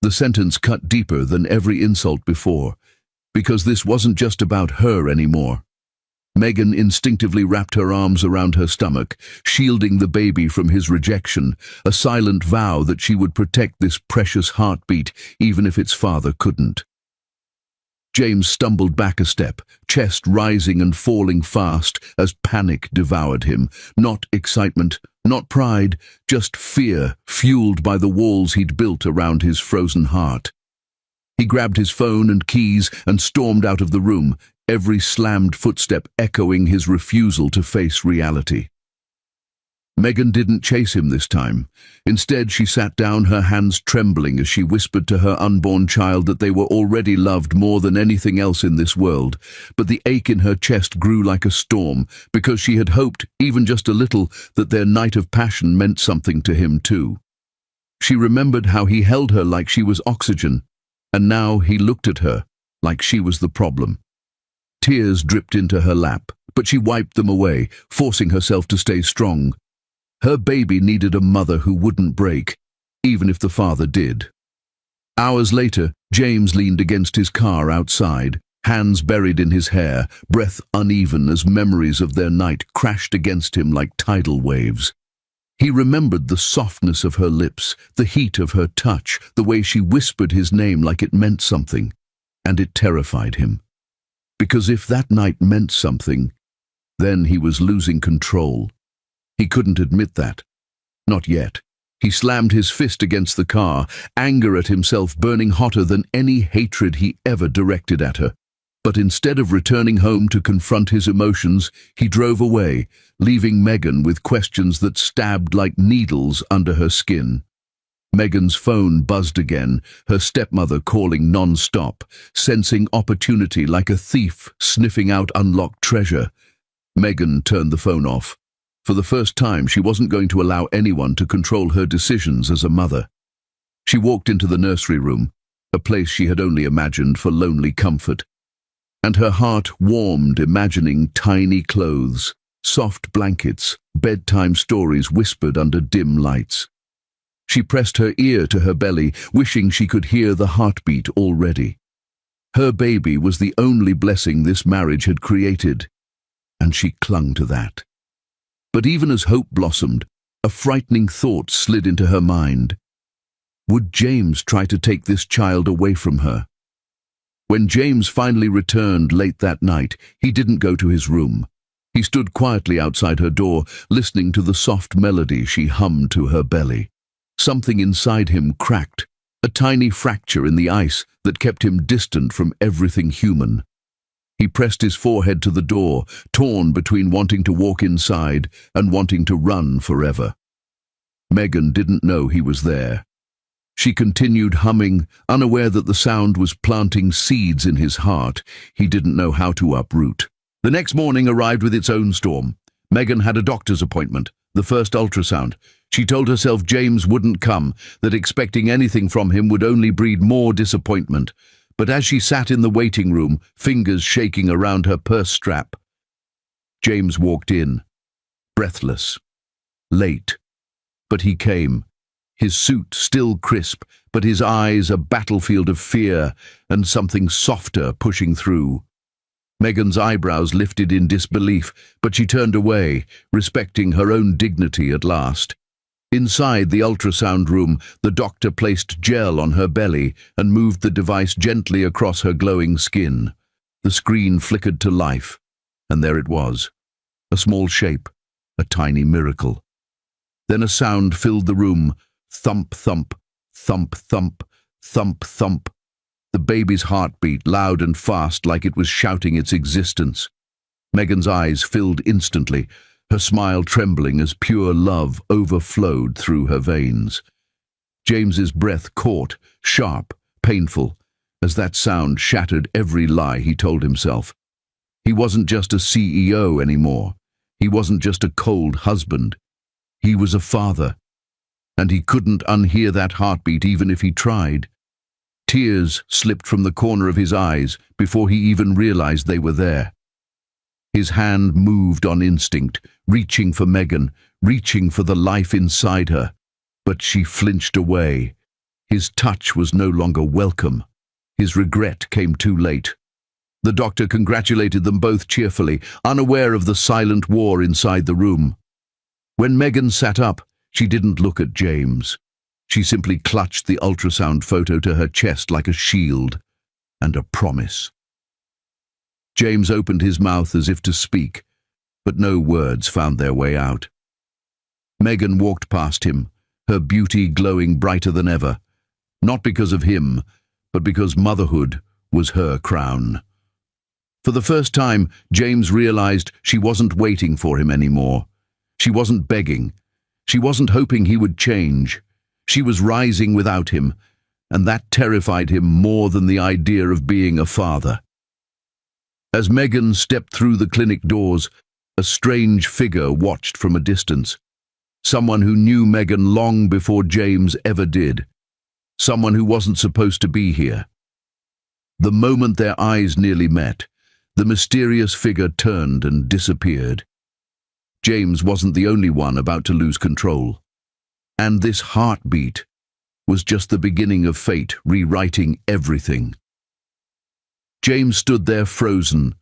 The sentence cut deeper than every insult before, because this wasn't just about her anymore. Megan instinctively wrapped her arms around her stomach, shielding the baby from his rejection, a silent vow that she would protect this precious heartbeat even if its father couldn't. James stumbled back a step, chest rising and falling fast as panic devoured him. Not excitement, not pride, just fear fueled by the walls he'd built around his frozen heart. He grabbed his phone and keys and stormed out of the room, every slammed footstep echoing his refusal to face reality. Megan didn't chase him this time. Instead, she sat down, her hands trembling as she whispered to her unborn child that they were already loved more than anything else in this world. But the ache in her chest grew like a storm, because she had hoped, even just a little, that their night of passion meant something to him too. She remembered how he held her like she was oxygen, and now he looked at her like she was the problem. Tears dripped into her lap, but she wiped them away, forcing herself to stay strong. Her baby needed a mother who wouldn't break, even if the father did. Hours later, James leaned against his car outside, hands buried in his hair, breath uneven as memories of their night crashed against him like tidal waves. He remembered the softness of her lips, the heat of her touch, the way she whispered his name like it meant something, and it terrified him. Because if that night meant something, then he was losing control. He couldn't admit that. Not yet. He slammed his fist against the car, anger at himself burning hotter than any hatred he ever directed at her. But instead of returning home to confront his emotions, he drove away, leaving Megan with questions that stabbed like needles under her skin. Megan's phone buzzed again, her stepmother calling non-stop, sensing opportunity like a thief sniffing out unlocked treasure. Megan turned the phone off. For the first time, she wasn't going to allow anyone to control her decisions as a mother. She walked into the nursery room, a place she had only imagined for lonely comfort. And her heart warmed imagining tiny clothes, soft blankets, bedtime stories whispered under dim lights. She pressed her ear to her belly, wishing she could hear the heartbeat already. Her baby was the only blessing this marriage had created, and she clung to that. But even as hope blossomed, a frightening thought slid into her mind. Would James try to take this child away from her? When James finally returned late that night, he didn't go to his room. He stood quietly outside her door, listening to the soft melody she hummed to her belly. Something inside him cracked, a tiny fracture in the ice that kept him distant from everything human. He pressed his forehead to the door, torn between wanting to walk inside and wanting to run forever. Megan didn't know he was there. She continued humming, unaware that the sound was planting seeds in his heart he didn't know how to uproot. The next morning arrived with its own storm. Megan had a doctor's appointment, the first ultrasound. She told herself James wouldn't come, that expecting anything from him would only breed more disappointment. But as she sat in the waiting room, fingers shaking around her purse strap, James walked in, breathless, late. But he came. His suit still crisp, but his eyes a battlefield of fear and something softer pushing through. Megan's eyebrows lifted in disbelief, but she turned away, respecting her own dignity at last. Inside the ultrasound room, the doctor placed gel on her belly and moved the device gently across her glowing skin. The screen flickered to life, and there it was. A small shape, a tiny miracle. Then a sound filled the room. Thump, thump, thump, thump, thump, thump. The baby's heartbeat, loud and fast, like it was shouting its existence. Megan's eyes filled instantly, her smile trembling as pure love overflowed through her veins. James's breath caught, sharp, painful, as that sound shattered every lie he told himself. He wasn't just a CEO anymore. He wasn't just a cold husband. He was a father. And he couldn't unhear that heartbeat even if he tried. Tears slipped from the corner of his eyes before he even realized they were there. His hand moved on instinct, reaching for Megan, reaching for the life inside her. But she flinched away. His touch was no longer welcome. His regret came too late. The doctor congratulated them both cheerfully, unaware of the silent war inside the room. When Megan sat up, she didn't look at James. She simply clutched the ultrasound photo to her chest like a shield and a promise. James opened his mouth as if to speak, but no words found their way out. Megan walked past him, her beauty glowing brighter than ever, not because of him, but because motherhood was her crown. For the first time, James realized she wasn't waiting for him anymore. She wasn't begging. She wasn't hoping he would change. She was rising without him, and that terrified him more than the idea of being a father. As Megan stepped through the clinic doors, a strange figure watched from a distance. Someone who knew Megan long before James ever did. Someone who wasn't supposed to be here. The moment their eyes nearly met, the mysterious figure turned and disappeared. James wasn't the only one about to lose control. And this heartbeat was just the beginning of fate rewriting everything. James stood there frozen,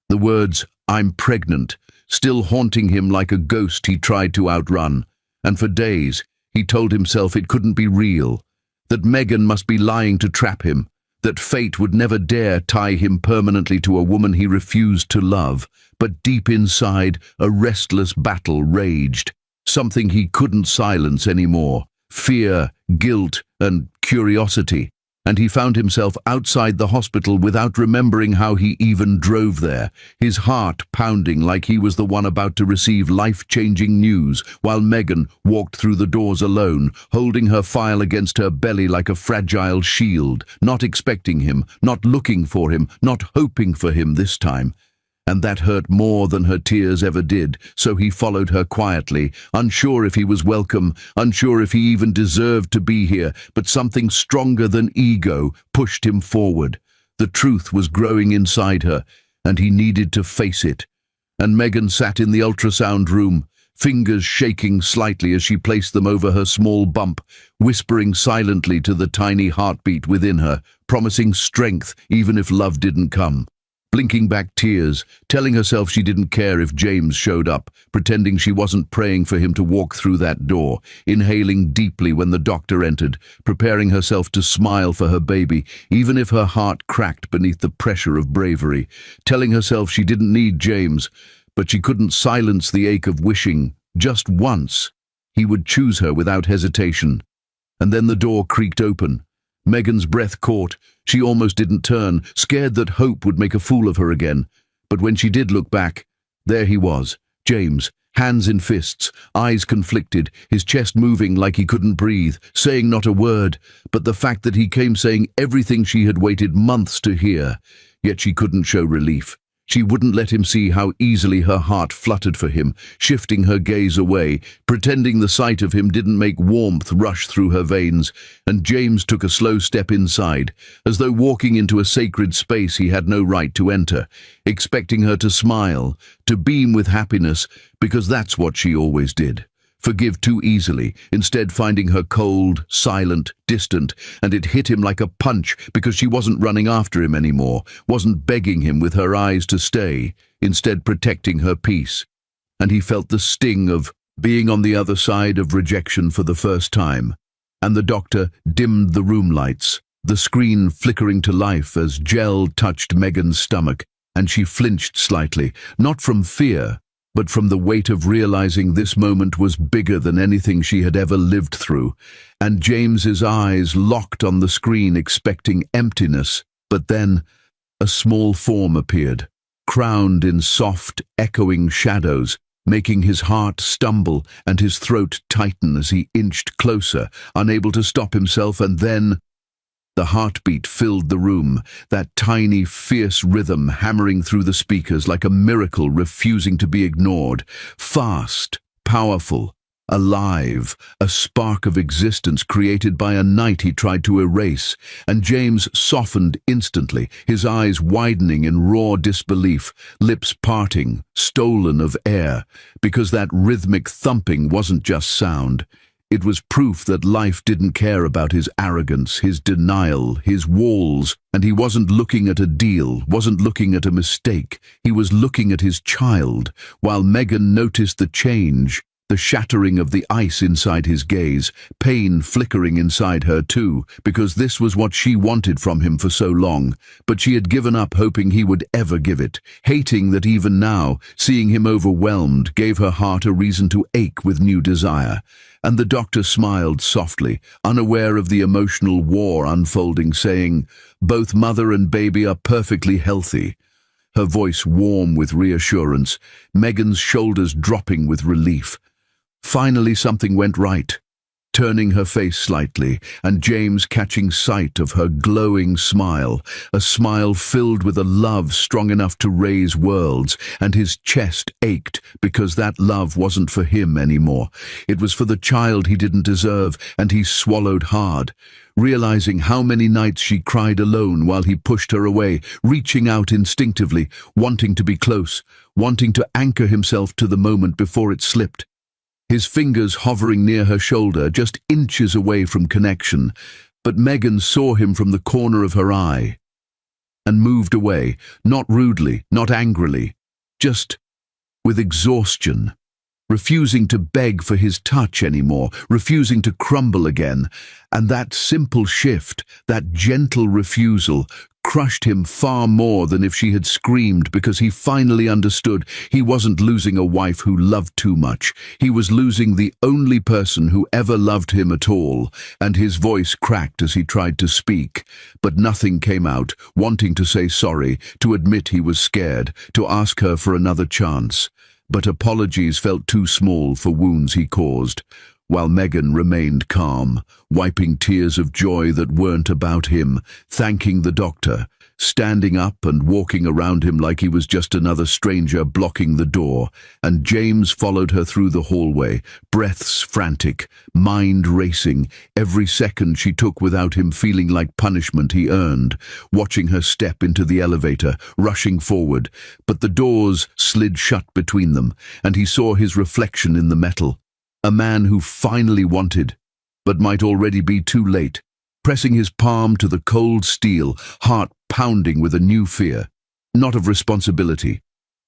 the words, "I'm pregnant," still haunting him like a ghost he tried to outrun, and for days he told himself it couldn't be real, that Megan must be lying to trap him, that fate would never dare tie him permanently to a woman he refused to love. But deep inside, a restless battle raged, something he couldn't silence anymore, fear, guilt, and curiosity. And he found himself outside the hospital without remembering how he even drove there, his heart pounding like he was the one about to receive life-changing news, while Megan walked through the doors alone, holding her file against her belly like a fragile shield, not expecting him, not looking for him, not hoping for him this time. And that hurt more than her tears ever did, so he followed her quietly, unsure if he was welcome, unsure if he even deserved to be here, but something stronger than ego pushed him forward. The truth was growing inside her, and he needed to face it. And Megan sat in the ultrasound room, fingers shaking slightly as she placed them over her small bump, whispering silently to the tiny heartbeat within her, promising strength even if love didn't come. Blinking back tears, telling herself she didn't care if James showed up, pretending she wasn't praying for him to walk through that door, inhaling deeply when the doctor entered, preparing herself to smile for her baby, even if her heart cracked beneath the pressure of bravery, telling herself she didn't need James, but she couldn't silence the ache of wishing, just once, he would choose her without hesitation. And then the door creaked open. Megan's breath caught. She almost didn't turn, scared that hope would make a fool of her again. But when she did look back, there he was, James, hands in fists, eyes conflicted, his chest moving like he couldn't breathe, saying not a word, but the fact that he came saying everything she had waited months to hear. Yet she couldn't show relief. She wouldn't let him see how easily her heart fluttered for him, shifting her gaze away, pretending the sight of him didn't make warmth rush through her veins, and James took a slow step inside, as though walking into a sacred space he had no right to enter, expecting her to smile, to beam with happiness, because that's what she always did. Forgive too easily, instead finding her cold, silent, distant, and it hit him like a punch because she wasn't running after him anymore, wasn't begging him with her eyes to stay, instead protecting her peace. And he felt the sting of being on the other side of rejection for the first time. And the doctor dimmed the room lights, the screen flickering to life as gel touched Megan's stomach, and she flinched slightly, not from fear, but from the weight of realizing this moment was bigger than anything she had ever lived through, and James's eyes locked on the screen expecting emptiness, but then a small form appeared, crowned in soft, echoing shadows, making his heart stumble and his throat tighten as he inched closer, unable to stop himself, and then the heartbeat filled the room, that tiny, fierce rhythm hammering through the speakers like a miracle refusing to be ignored. Fast, powerful, alive, a spark of existence created by a night he tried to erase, and James softened instantly, his eyes widening in raw disbelief, lips parting, stolen of air, because that rhythmic thumping wasn't just sound. It was proof that life didn't care about his arrogance, his denial, his walls, and he wasn't looking at a deal, wasn't looking at a mistake. He was looking at his child, while Megan noticed the change, the shattering of the ice inside his gaze, pain flickering inside her too, because this was what she wanted from him for so long, but she had given up hoping he would ever give it, hating that even now, seeing him overwhelmed, gave her heart a reason to ache with new desire. And the doctor smiled softly, unaware of the emotional war unfolding, saying, "Both mother and baby are perfectly healthy." Her voice warm with reassurance, Megan's shoulders dropping with relief. Finally something went right, turning her face slightly, and James catching sight of her glowing smile, a smile filled with a love strong enough to raise worlds, and his chest ached because that love wasn't for him anymore. It was for the child he didn't deserve, and he swallowed hard, realizing how many nights she cried alone while he pushed her away, reaching out instinctively, wanting to be close, wanting to anchor himself to the moment before it slipped. His fingers hovering near her shoulder, just inches away from connection, but Megan saw him from the corner of her eye and moved away, not rudely, not angrily, just with exhaustion, refusing to beg for his touch anymore, refusing to crumble again. And that simple shift, that gentle refusal, crushed him far more than if she had screamed, because he finally understood he wasn't losing a wife who loved too much. He was losing the only person who ever loved him at all, and his voice cracked as he tried to speak, but nothing came out, wanting to say sorry, to admit he was scared, to ask her for another chance. But apologies felt too small for wounds he caused, while Megan remained calm, wiping tears of joy that weren't about him, thanking the doctor, standing up and walking around him like he was just another stranger blocking the door, and James followed her through the hallway, breaths frantic, mind racing, every second she took without him feeling like punishment he earned, watching her step into the elevator, rushing forward, but the doors slid shut between them, and he saw his reflection in the metal. A man who finally wanted, but might already be too late, pressing his palm to the cold steel, heart pounding with a new fear, not of responsibility,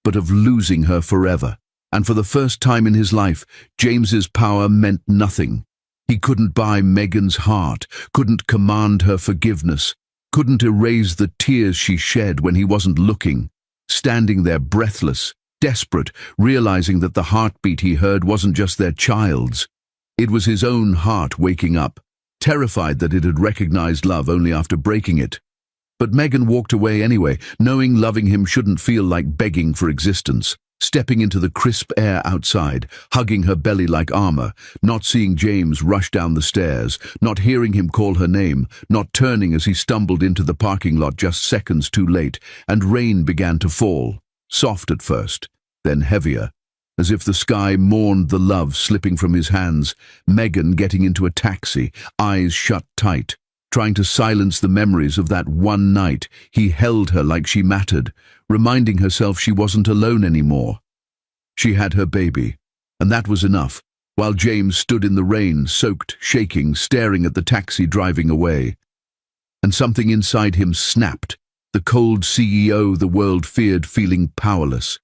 but of losing her forever. And for the first time in his life, James's power meant nothing. He couldn't buy Megan's heart, couldn't command her forgiveness, couldn't erase the tears she shed when he wasn't looking, standing there breathless, desperate, realizing that the heartbeat he heard wasn't just their child's. It was his own heart waking up, terrified that it had recognized love only after breaking it. But Megan walked away anyway, knowing loving him shouldn't feel like begging for existence, stepping into the crisp air outside, hugging her belly like armor, not seeing James rush down the stairs, not hearing him call her name, not turning as he stumbled into the parking lot just seconds too late, and rain began to fall, soft at first, then heavier, as if the sky mourned the love slipping from his hands. Megan getting into a taxi, eyes shut tight, trying to silence the memories of that one night he held her like she mattered, reminding herself she wasn't alone anymore. She had her baby, and that was enough, while James stood in the rain, soaked, shaking, staring at the taxi driving away. And something inside him snapped, the cold CEO the world feared feeling powerless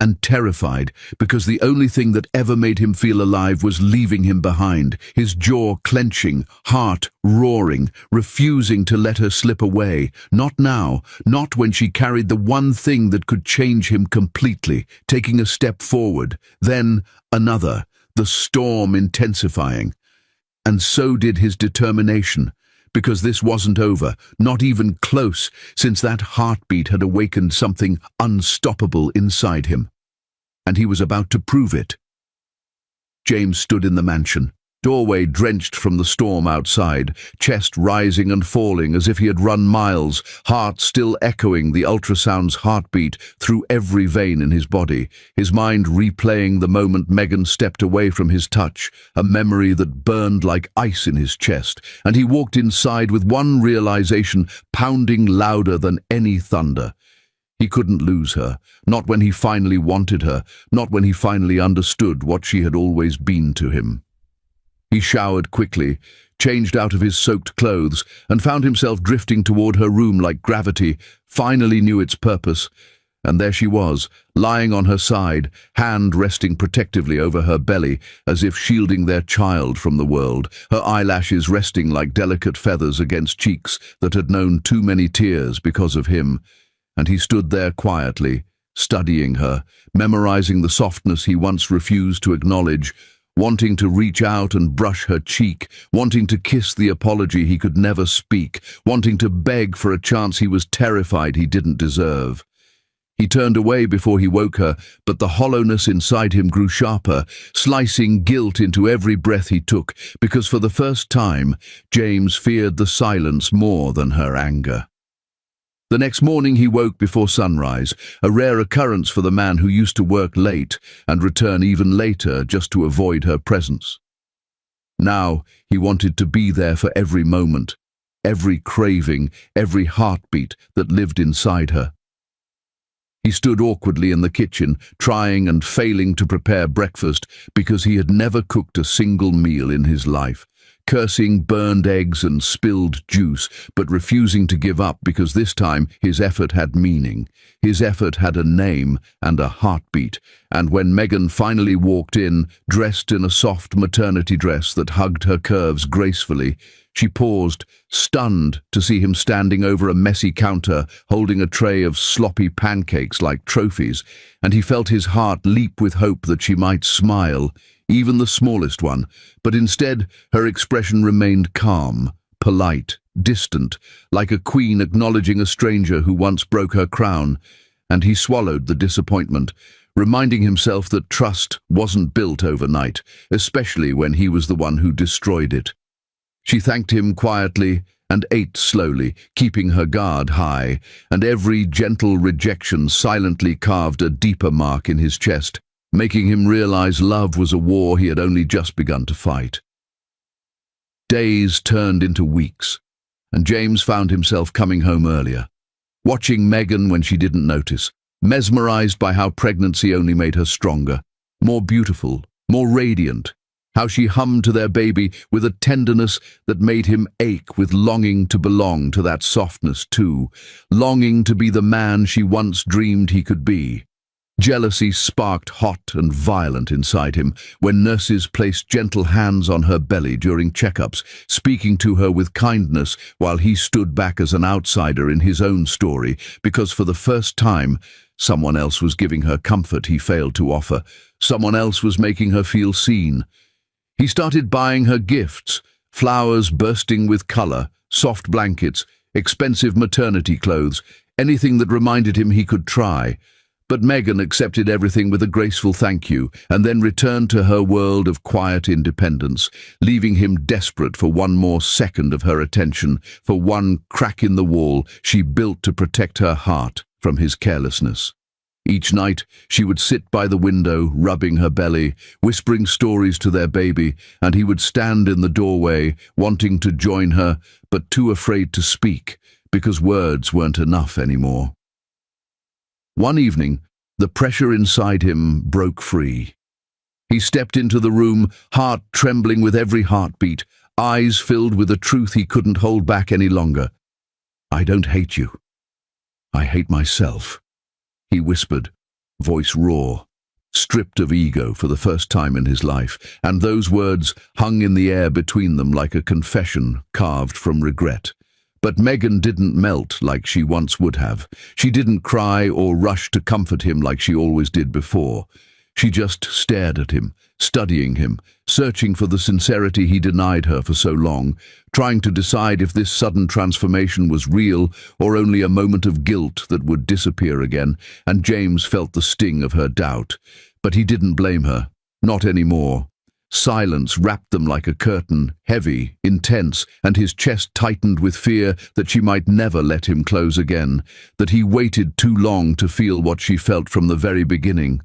and terrified, because the only thing that ever made him feel alive was leaving him behind, his jaw clenching, heart roaring, refusing to let her slip away. Not now, not when she carried the one thing that could change him completely, taking a step forward, then another, the storm intensifying. And so did his determination, because this wasn't over, not even close, since that heartbeat had awakened something unstoppable inside him. And he was about to prove it. James stood in the mansion, doorway drenched from the storm outside, chest rising and falling as if he had run miles, heart still echoing the ultrasound's heartbeat through every vein in his body, his mind replaying the moment Megan stepped away from his touch, a memory that burned like ice in his chest, and he walked inside with one realization pounding louder than any thunder. He couldn't lose her, not when he finally wanted her, not when he finally understood what she had always been to him. He showered quickly, changed out of his soaked clothes, and found himself drifting toward her room like gravity finally knew its purpose. And there she was, lying on her side, hand resting protectively over her belly, as if shielding their child from the world, her eyelashes resting like delicate feathers against cheeks that had known too many tears because of him. And he stood there quietly, studying her, memorizing the softness he once refused to acknowledge, wanting to reach out and brush her cheek, wanting to kiss the apology he could never speak, wanting to beg for a chance he was terrified he didn't deserve. He turned away before he woke her, but the hollowness inside him grew sharper, slicing guilt into every breath he took, because for the first time, James feared the silence more than her anger. The next morning he woke before sunrise, a rare occurrence for the man who used to work late and return even later just to avoid her presence. Now he wanted to be there for every moment, every craving, every heartbeat that lived inside her. He stood awkwardly in the kitchen, trying and failing to prepare breakfast because he had never cooked a single meal in his life, cursing burned eggs and spilled juice, but refusing to give up because this time his effort had meaning. His effort had a name and a heartbeat, and when Megan finally walked in, dressed in a soft maternity dress that hugged her curves gracefully, she paused, stunned to see him standing over a messy counter, holding a tray of sloppy pancakes like trophies, and he felt his heart leap with hope that she might smile, even the smallest one, but instead her expression remained calm, polite, distant, like a queen acknowledging a stranger who once broke her crown, and he swallowed the disappointment, reminding himself that trust wasn't built overnight, especially when he was the one who destroyed it. She thanked him quietly and ate slowly, keeping her guard high, and every gentle rejection silently carved a deeper mark in his chest, making him realize love was a war he had only just begun to fight. Days turned into weeks, and James found himself coming home earlier, watching Megan when she didn't notice, mesmerized by how pregnancy only made her stronger, more beautiful, more radiant, how she hummed to their baby with a tenderness that made him ache with longing to belong to that softness too, longing to be the man she once dreamed he could be. Jealousy sparked hot and violent inside him when nurses placed gentle hands on her belly during checkups, speaking to her with kindness while he stood back as an outsider in his own story, because for the first time, someone else was giving her comfort he failed to offer. Someone else was making her feel seen. He started buying her gifts, flowers bursting with color, soft blankets, expensive maternity clothes, anything that reminded him he could try. But Megan accepted everything with a graceful thank you, and then returned to her world of quiet independence, leaving him desperate for one more second of her attention, for one crack in the wall she built to protect her heart from his carelessness. Each night, she would sit by the window, rubbing her belly, whispering stories to their baby, and he would stand in the doorway, wanting to join her, but too afraid to speak, because words weren't enough anymore. One evening, the pressure inside him broke free. He stepped into the room, heart trembling with every heartbeat, eyes filled with a truth he couldn't hold back any longer. "I don't hate you. I hate myself," he whispered, voice raw, stripped of ego for the first time in his life, and those words hung in the air between them like a confession carved from regret. But Megan didn't melt like she once would have. She didn't cry or rush to comfort him like she always did before. She just stared at him, studying him, searching for the sincerity he denied her for so long, trying to decide if this sudden transformation was real or only a moment of guilt that would disappear again, and James felt the sting of her doubt. But he didn't blame her, not anymore. Silence wrapped them like a curtain, heavy, intense, and his chest tightened with fear that she might never let him close again, that he waited too long to feel what she felt from the very beginning.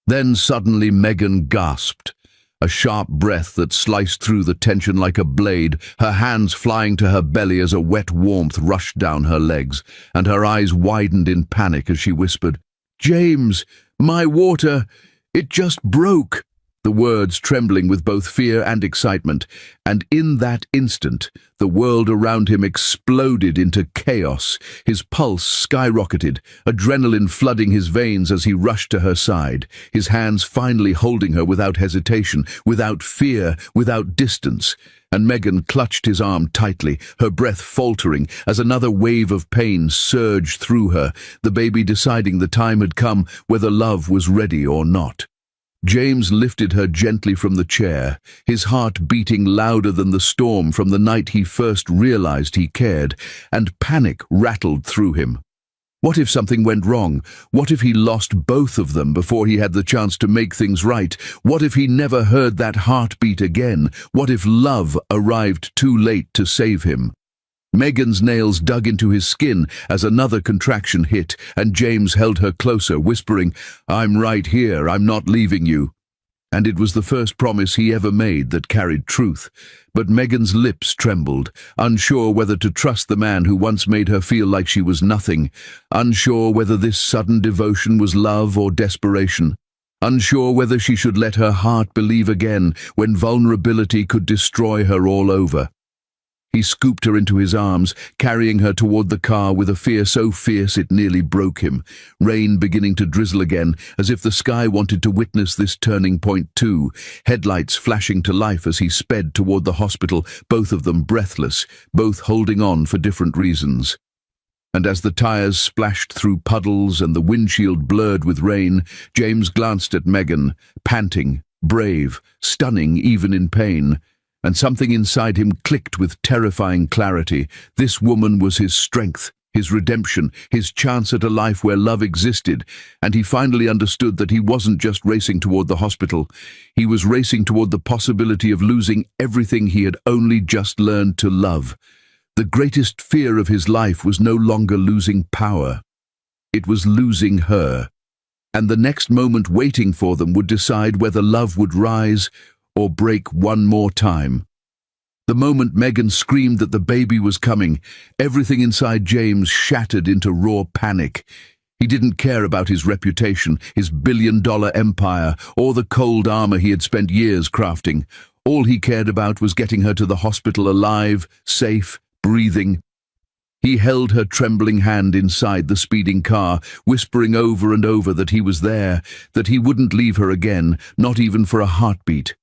Then suddenly Megan gasped, a sharp breath that sliced through the tension like a blade, her hands flying to her belly as a wet warmth rushed down her legs, and her eyes widened in panic as she whispered, "James, my water, it just broke." The words trembling with both fear and excitement, and in that instant, the world around him exploded into chaos. His pulse skyrocketed, adrenaline flooding his veins as he rushed to her side, his hands finally holding her without hesitation, without fear, without distance. And Megan clutched his arm tightly, her breath faltering as another wave of pain surged through her, the baby deciding the time had come, whether love was ready or not. James lifted her gently from the chair, his heart beating louder than the storm from the night he first realized he cared, and panic rattled through him. What if something went wrong? What if he lost both of them before he had the chance to make things right? What if he never heard that heartbeat again? What if love arrived too late to save him? Megan's nails dug into his skin as another contraction hit, and James held her closer, whispering, "I'm right here, I'm not leaving you." And it was the first promise he ever made that carried truth. But Megan's lips trembled, unsure whether to trust the man who once made her feel like she was nothing, unsure whether this sudden devotion was love or desperation, unsure whether she should let her heart believe again when vulnerability could destroy her all over. He scooped her into his arms, carrying her toward the car with a fear so fierce it nearly broke him, rain beginning to drizzle again, as if the sky wanted to witness this turning point too, headlights flashing to life as he sped toward the hospital, both of them breathless, both holding on for different reasons. And as the tires splashed through puddles and the windshield blurred with rain, James glanced at Megan, panting, brave, stunning even in pain. And something inside him clicked with terrifying clarity. This woman was his strength, his redemption, his chance at a life where love existed, and he finally understood that he wasn't just racing toward the hospital. He was racing toward the possibility of losing everything he had only just learned to love. The greatest fear of his life was no longer losing power. It was losing her. And the next moment waiting for them would decide whether love would rise or break one more time. The moment Megan screamed that the baby was coming, everything inside James shattered into raw panic. He didn't care about his reputation, his billion-dollar empire, or the cold armor he had spent years crafting. All he cared about was getting her to the hospital alive, safe, breathing. He held her trembling hand inside the speeding car, whispering over and over that he was there, that he wouldn't leave her again, not even for a heartbeat.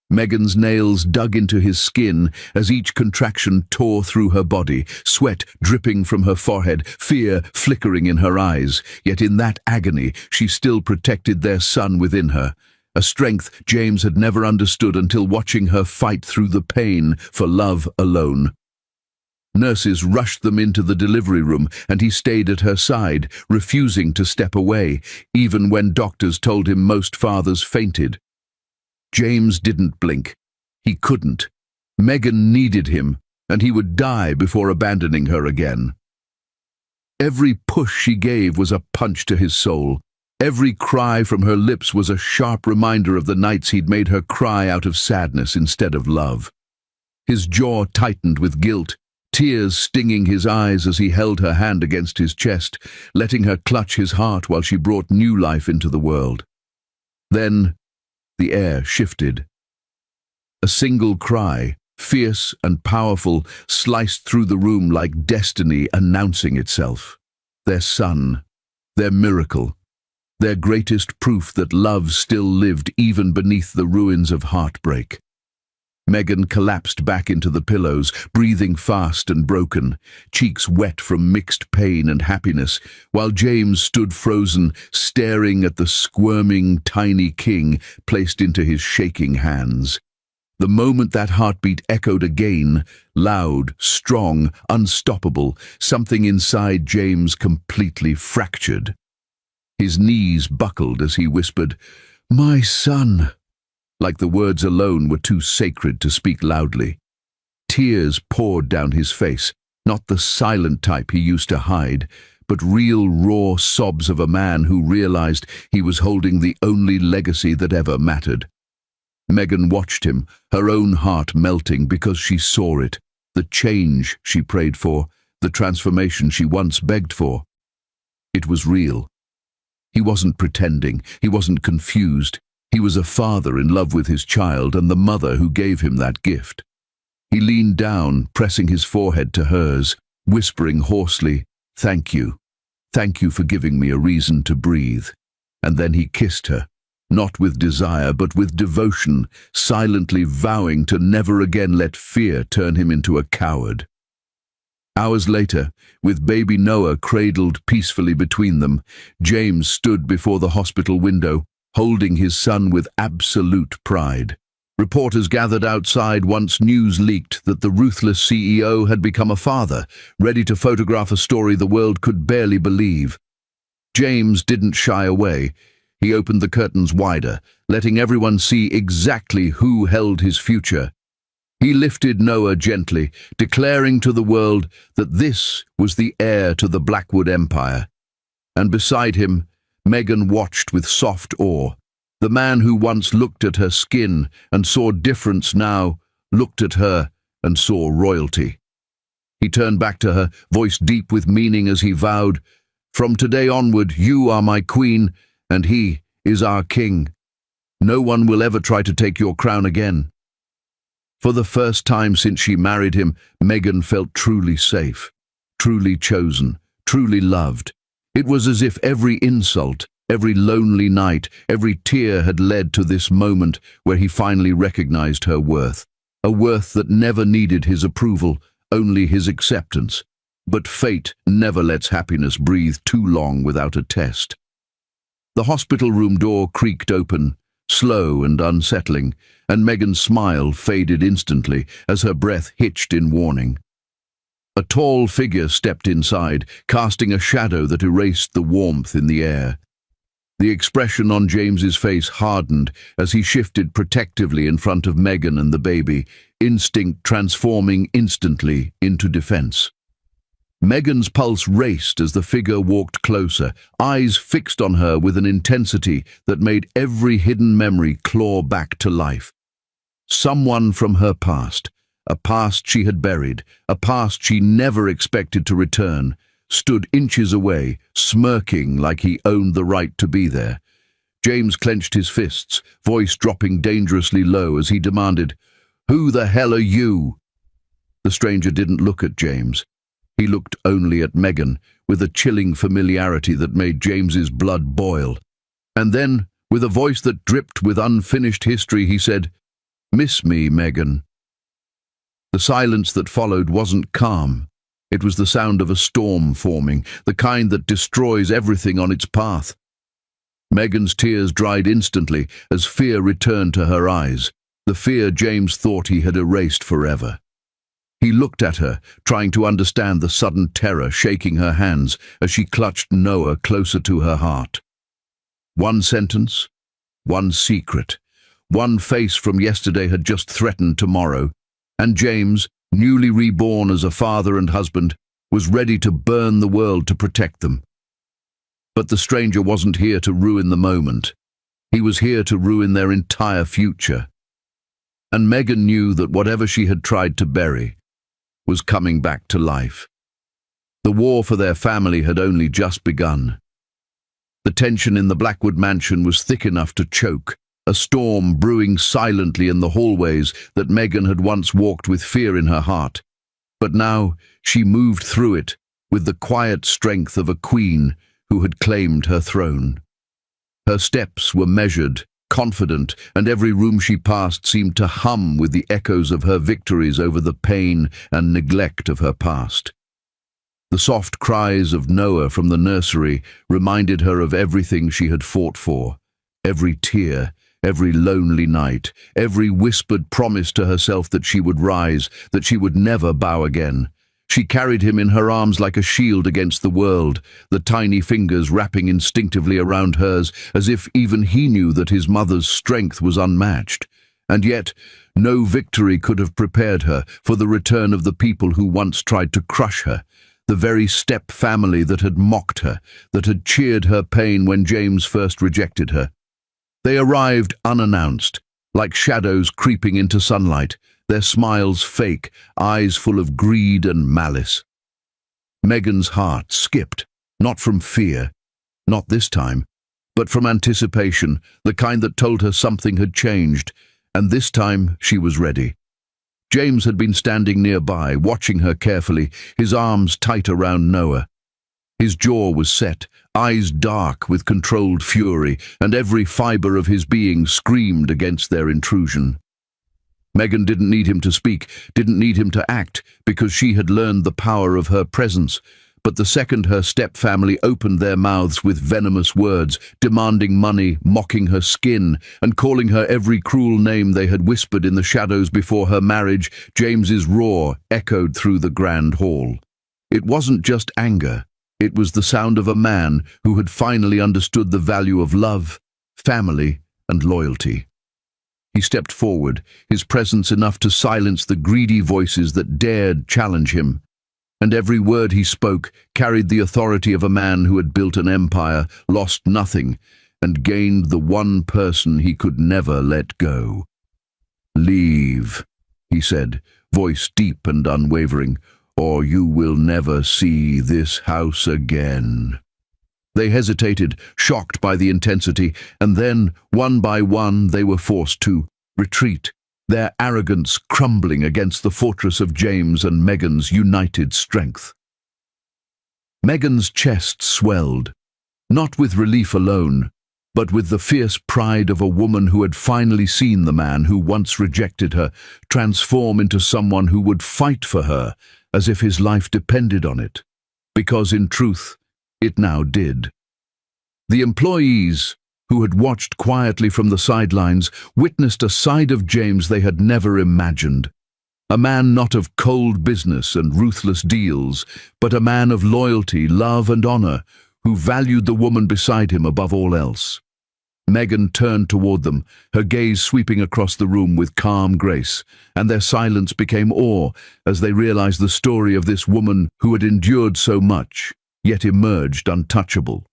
Megan's nails dug into his skin as each contraction tore through her body, sweat dripping from her forehead, fear flickering in her eyes. Yet in that agony, she still protected their son within her, a strength James had never understood until watching her fight through the pain for love alone. Nurses rushed them into the delivery room, and he stayed at her side, refusing to step away, even when doctors told him most fathers fainted. James didn't blink. He couldn't. Megan needed him, and he would die before abandoning her again. Every push she gave was a punch to his soul. Every cry from her lips was a sharp reminder of the nights he'd made her cry out of sadness instead of love. His jaw tightened with guilt, tears stinging his eyes as he held her hand against his chest, letting her clutch his heart while she brought new life into the world. Then the air shifted. A single cry, fierce and powerful, sliced through the room like destiny announcing itself. Their son, their miracle, their greatest proof that love still lived even beneath the ruins of heartbreak. Megan collapsed back into the pillows, breathing fast and broken, cheeks wet from mixed pain and happiness, while James stood frozen, staring at the squirming, tiny king placed into his shaking hands. The moment that heartbeat echoed again, loud, strong, unstoppable, something inside James completely fractured. His knees buckled as he whispered, "My son," like the words alone were too sacred to speak loudly. Tears poured down his face, not the silent type he used to hide, but real raw sobs of a man who realized he was holding the only legacy that ever mattered. Megan watched him, her own heart melting because she saw it, the change she prayed for, the transformation she once begged for. It was real. He wasn't pretending, he wasn't confused. He was a father in love with his child and the mother who gave him that gift. He leaned down, pressing his forehead to hers, whispering hoarsely, "Thank you. Thank you for giving me a reason to breathe." And then he kissed her, not with desire but with devotion, silently vowing to never again let fear turn him into a coward. Hours later, with baby Noah cradled peacefully between them, James stood before the hospital window, holding his son with absolute pride. Reporters gathered outside once news leaked that the ruthless CEO had become a father, ready to photograph a story the world could barely believe. James didn't shy away. He opened the curtains wider, letting everyone see exactly who held his future. He lifted Noah gently, declaring to the world that this was the heir to the Blackwood Empire. And beside him, Megan watched with soft awe. The man who once looked at her skin and saw difference now looked at her and saw royalty. He turned back to her, voice deep with meaning as he vowed, "From today onward, you are my queen, and he is our king. No one will ever try to take your crown again." For the first time since she married him, Megan felt truly safe, truly chosen, truly loved. It was as if every insult, every lonely night, every tear had led to this moment where he finally recognized her worth, a worth that never needed his approval, only his acceptance. But fate never lets happiness breathe too long without a test. The hospital room door creaked open, slow and unsettling, and Megan's smile faded instantly as her breath hitched in warning. A tall figure stepped inside, casting a shadow that erased the warmth in the air. The expression on James's face hardened as he shifted protectively in front of Megan and the baby, instinct transforming instantly into defense. Megan's pulse raced as the figure walked closer, eyes fixed on her with an intensity that made every hidden memory claw back to life. Someone from her past, a past she had buried, a past she never expected to return, stood inches away, smirking like he owned the right to be there. James clenched his fists, voice dropping dangerously low as he demanded, "Who the hell are you?" The stranger didn't look at James. He looked only at Megan, with a chilling familiarity that made James's blood boil. And then, with a voice that dripped with unfinished history, he said, "Miss me, Megan." The silence that followed wasn't calm. It was the sound of a storm forming, the kind that destroys everything on its path. Megan's tears dried instantly as fear returned to her eyes, the fear James thought he had erased forever. He looked at her, trying to understand the sudden terror shaking her hands as she clutched Noah closer to her heart. One sentence, one secret, one face from yesterday had just threatened tomorrow, and James, newly reborn as a father and husband, was ready to burn the world to protect them. But the stranger wasn't here to ruin the moment. He was here to ruin their entire future. And Megan knew that whatever she had tried to bury was coming back to life. The war for their family had only just begun. The tension in the Blackwood mansion was thick enough to choke, a storm brewing silently in the hallways that Megan had once walked with fear in her heart. But now she moved through it with the quiet strength of a queen who had claimed her throne. Her steps were measured, confident, and every room she passed seemed to hum with the echoes of her victories over the pain and neglect of her past. The soft cries of Noah from the nursery reminded her of everything she had fought for, every tear, every lonely night, every whispered promise to herself that she would rise, that she would never bow again. She carried him in her arms like a shield against the world, the tiny fingers wrapping instinctively around hers, as if even he knew that his mother's strength was unmatched. And yet, no victory could have prepared her for the return of the people who once tried to crush her, the very step family that had mocked her, that had cheered her pain when James first rejected her. They arrived unannounced, like shadows creeping into sunlight, their smiles fake, eyes full of greed and malice. Megan's heart skipped, not from fear, not this time, but from anticipation, the kind that told her something had changed, and this time she was ready. James had been standing nearby, watching her carefully, his arms tight around Noah. His jaw was set, eyes dark with controlled fury, and every fiber of his being screamed against their intrusion. Megan didn't need him to speak, didn't need him to act, because she had learned the power of her presence. But the second her step-family opened their mouths with venomous words, demanding money, mocking her skin, and calling her every cruel name they had whispered in the shadows before her marriage, James's roar echoed through the grand hall. It wasn't just anger. It was the sound of a man who had finally understood the value of love, family, and loyalty. He stepped forward, his presence enough to silence the greedy voices that dared challenge him. And every word he spoke carried the authority of a man who had built an empire, lost nothing, and gained the one person he could never let go. "Leave," he said, voice deep and unwavering, "or you will never see this house again." They hesitated, shocked by the intensity, and then, one by one, they were forced to retreat, their arrogance crumbling against the fortress of James and Megan's united strength. Megan's chest swelled, not with relief alone, but with the fierce pride of a woman who had finally seen the man who once rejected her transform into someone who would fight for her as if his life depended on it, because in truth, it now did. The employees, who had watched quietly from the sidelines, witnessed a side of James they had never imagined. A man not of cold business and ruthless deals, but a man of loyalty, love and honor, who valued the woman beside him above all else. Megan turned toward them, her gaze sweeping across the room with calm grace, and their silence became awe as they realized the story of this woman who had endured so much, yet emerged untouchable.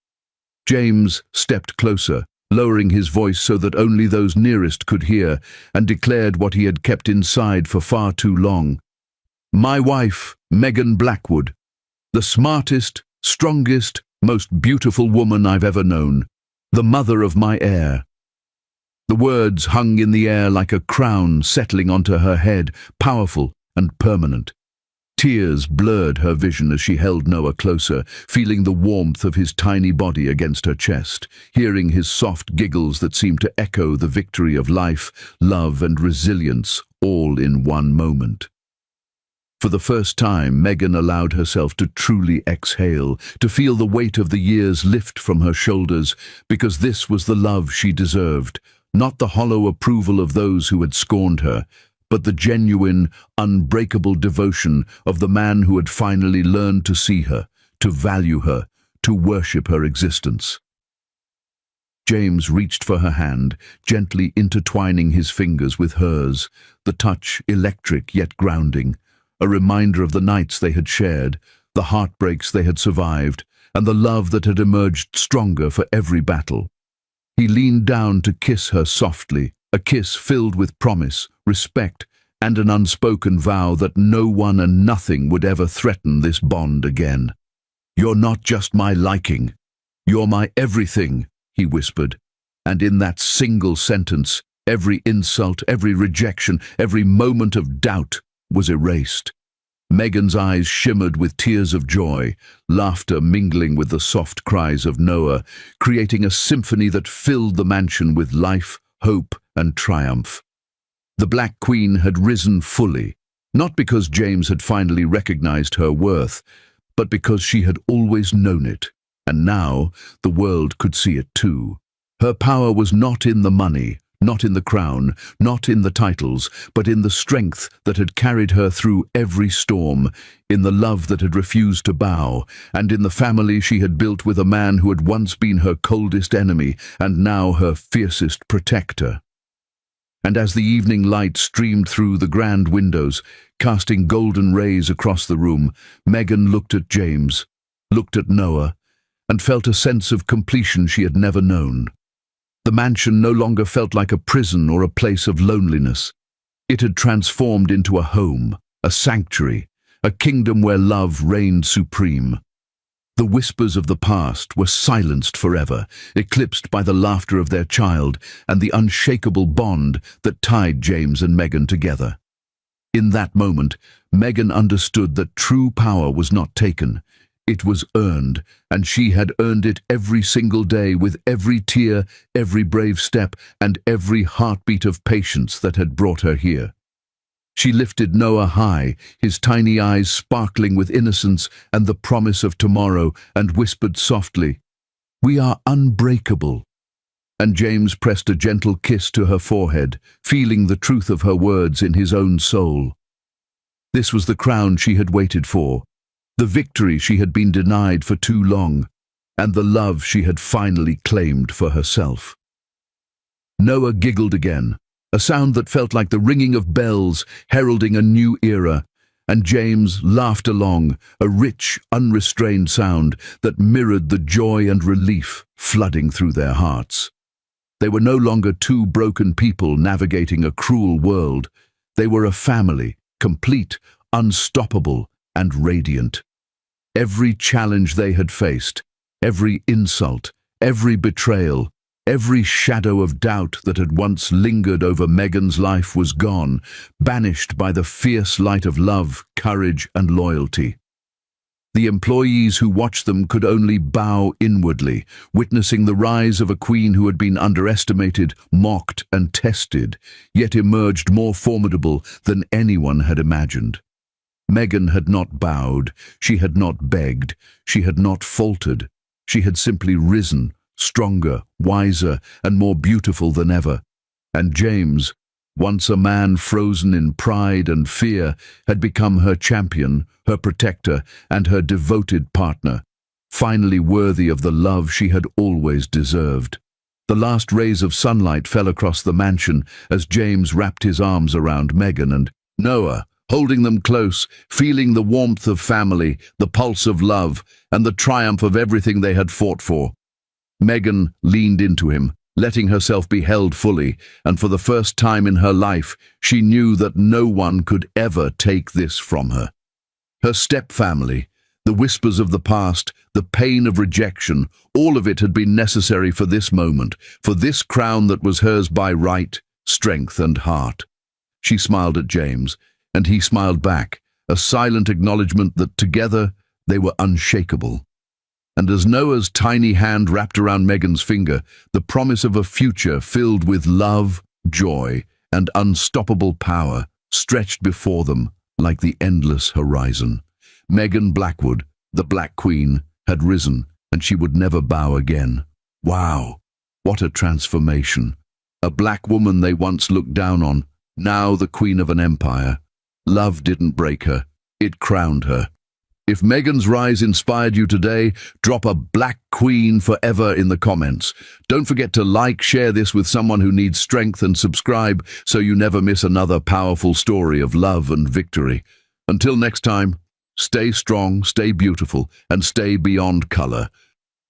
James stepped closer, lowering his voice so that only those nearest could hear, and declared what he had kept inside for far too long. "My wife, Megan Blackwood, the smartest, strongest, most beautiful woman I've ever known, the mother of my heir." The words hung in the air like a crown settling onto her head, powerful and permanent. Tears blurred her vision as she held Noah closer, feeling the warmth of his tiny body against her chest, hearing his soft giggles that seemed to echo the victory of life, love and resilience, all in one moment. For the first time, Megan allowed herself to truly exhale, to feel the weight of the years lift from her shoulders, because this was the love she deserved, not the hollow approval of those who had scorned her, but the genuine, unbreakable devotion of the man who had finally learned to see her, to value her, to worship her existence. James reached for her hand, gently intertwining his fingers with hers, the touch electric yet grounding, a reminder of the nights they had shared, the heartbreaks they had survived, and the love that had emerged stronger for every battle. He leaned down to kiss her softly, a kiss filled with promise, respect, and an unspoken vow that no one and nothing would ever threaten this bond again. "You're not just my liking. You're my everything," he whispered, and in that single sentence, every insult, every rejection, every moment of doubt was erased. Megan's eyes shimmered with tears of joy, laughter mingling with the soft cries of Noah, creating a symphony that filled the mansion with life, hope, and triumph. The Black Queen had risen fully, not because James had finally recognized her worth, but because she had always known it, and now the world could see it too. Her power was not in the money, not in the crown, not in the titles, but in the strength that had carried her through every storm, in the love that had refused to bow, and in the family she had built with a man who had once been her coldest enemy and now her fiercest protector. And as the evening light streamed through the grand windows, casting golden rays across the room, Megan looked at James, looked at Noah, and felt a sense of completion she had never known. The mansion no longer felt like a prison or a place of loneliness. It had transformed into a home, a sanctuary, a kingdom where love reigned supreme. The whispers of the past were silenced forever, eclipsed by the laughter of their child and the unshakable bond that tied James and Megan together. In that moment, Megan understood that true power was not taken. It was earned, and she had earned it every single day with every tear, every brave step, and every heartbeat of patience that had brought her here. She lifted Noah high, his tiny eyes sparkling with innocence and the promise of tomorrow, and whispered softly, "We are unbreakable." And James pressed a gentle kiss to her forehead, feeling the truth of her words in his own soul. This was the crown she had waited for, the victory she had been denied for too long, and the love she had finally claimed for herself. Noah giggled again, a sound that felt like the ringing of bells heralding a new era, and James laughed along, a rich, unrestrained sound that mirrored the joy and relief flooding through their hearts. They were no longer two broken people navigating a cruel world. They were a family, complete, unstoppable, and radiant. Every challenge they had faced, every insult, every betrayal, every shadow of doubt that had once lingered over Megan's life was gone, banished by the fierce light of love, courage, and loyalty. The employees who watched them could only bow inwardly, witnessing the rise of a queen who had been underestimated, mocked, and tested, yet emerged more formidable than anyone had imagined. Megan had not bowed, she had not begged, she had not faltered. She had simply risen, stronger, wiser, and more beautiful than ever. And James, once a man frozen in pride and fear, had become her champion, her protector, and her devoted partner. finally worthy of the love she had always deserved. The last rays of sunlight fell across the mansion as James wrapped his arms around Meghan and Noah, holding them close, feeling the warmth of family, the pulse of love, and the triumph of everything they had fought for. Meghan leaned into him, letting herself be held fully, and for the first time in her life, she knew that no one could ever take this from her. Her step-family, the whispers of the past, the pain of rejection, all of it had been necessary for this moment, for this crown that was hers by right, strength and heart. She smiled at James, and he smiled back, a silent acknowledgement that together they were unshakable. And as Noah's tiny hand wrapped around Meghan's finger, the promise of a future filled with love, joy, and unstoppable power stretched before them like the endless horizon. Meghan Blackwood, the Black Queen, had risen, and she would never bow again. Wow, what a transformation. A black woman they once looked down on, now the queen of an empire. Love didn't break her, it crowned her. If Meghan's rise inspired you today, drop a Black Queen forever in the comments. Don't forget to like, share this with someone who needs strength, and subscribe so you never miss another powerful story of love and victory. Until next time, stay strong, stay beautiful, and stay beyond color.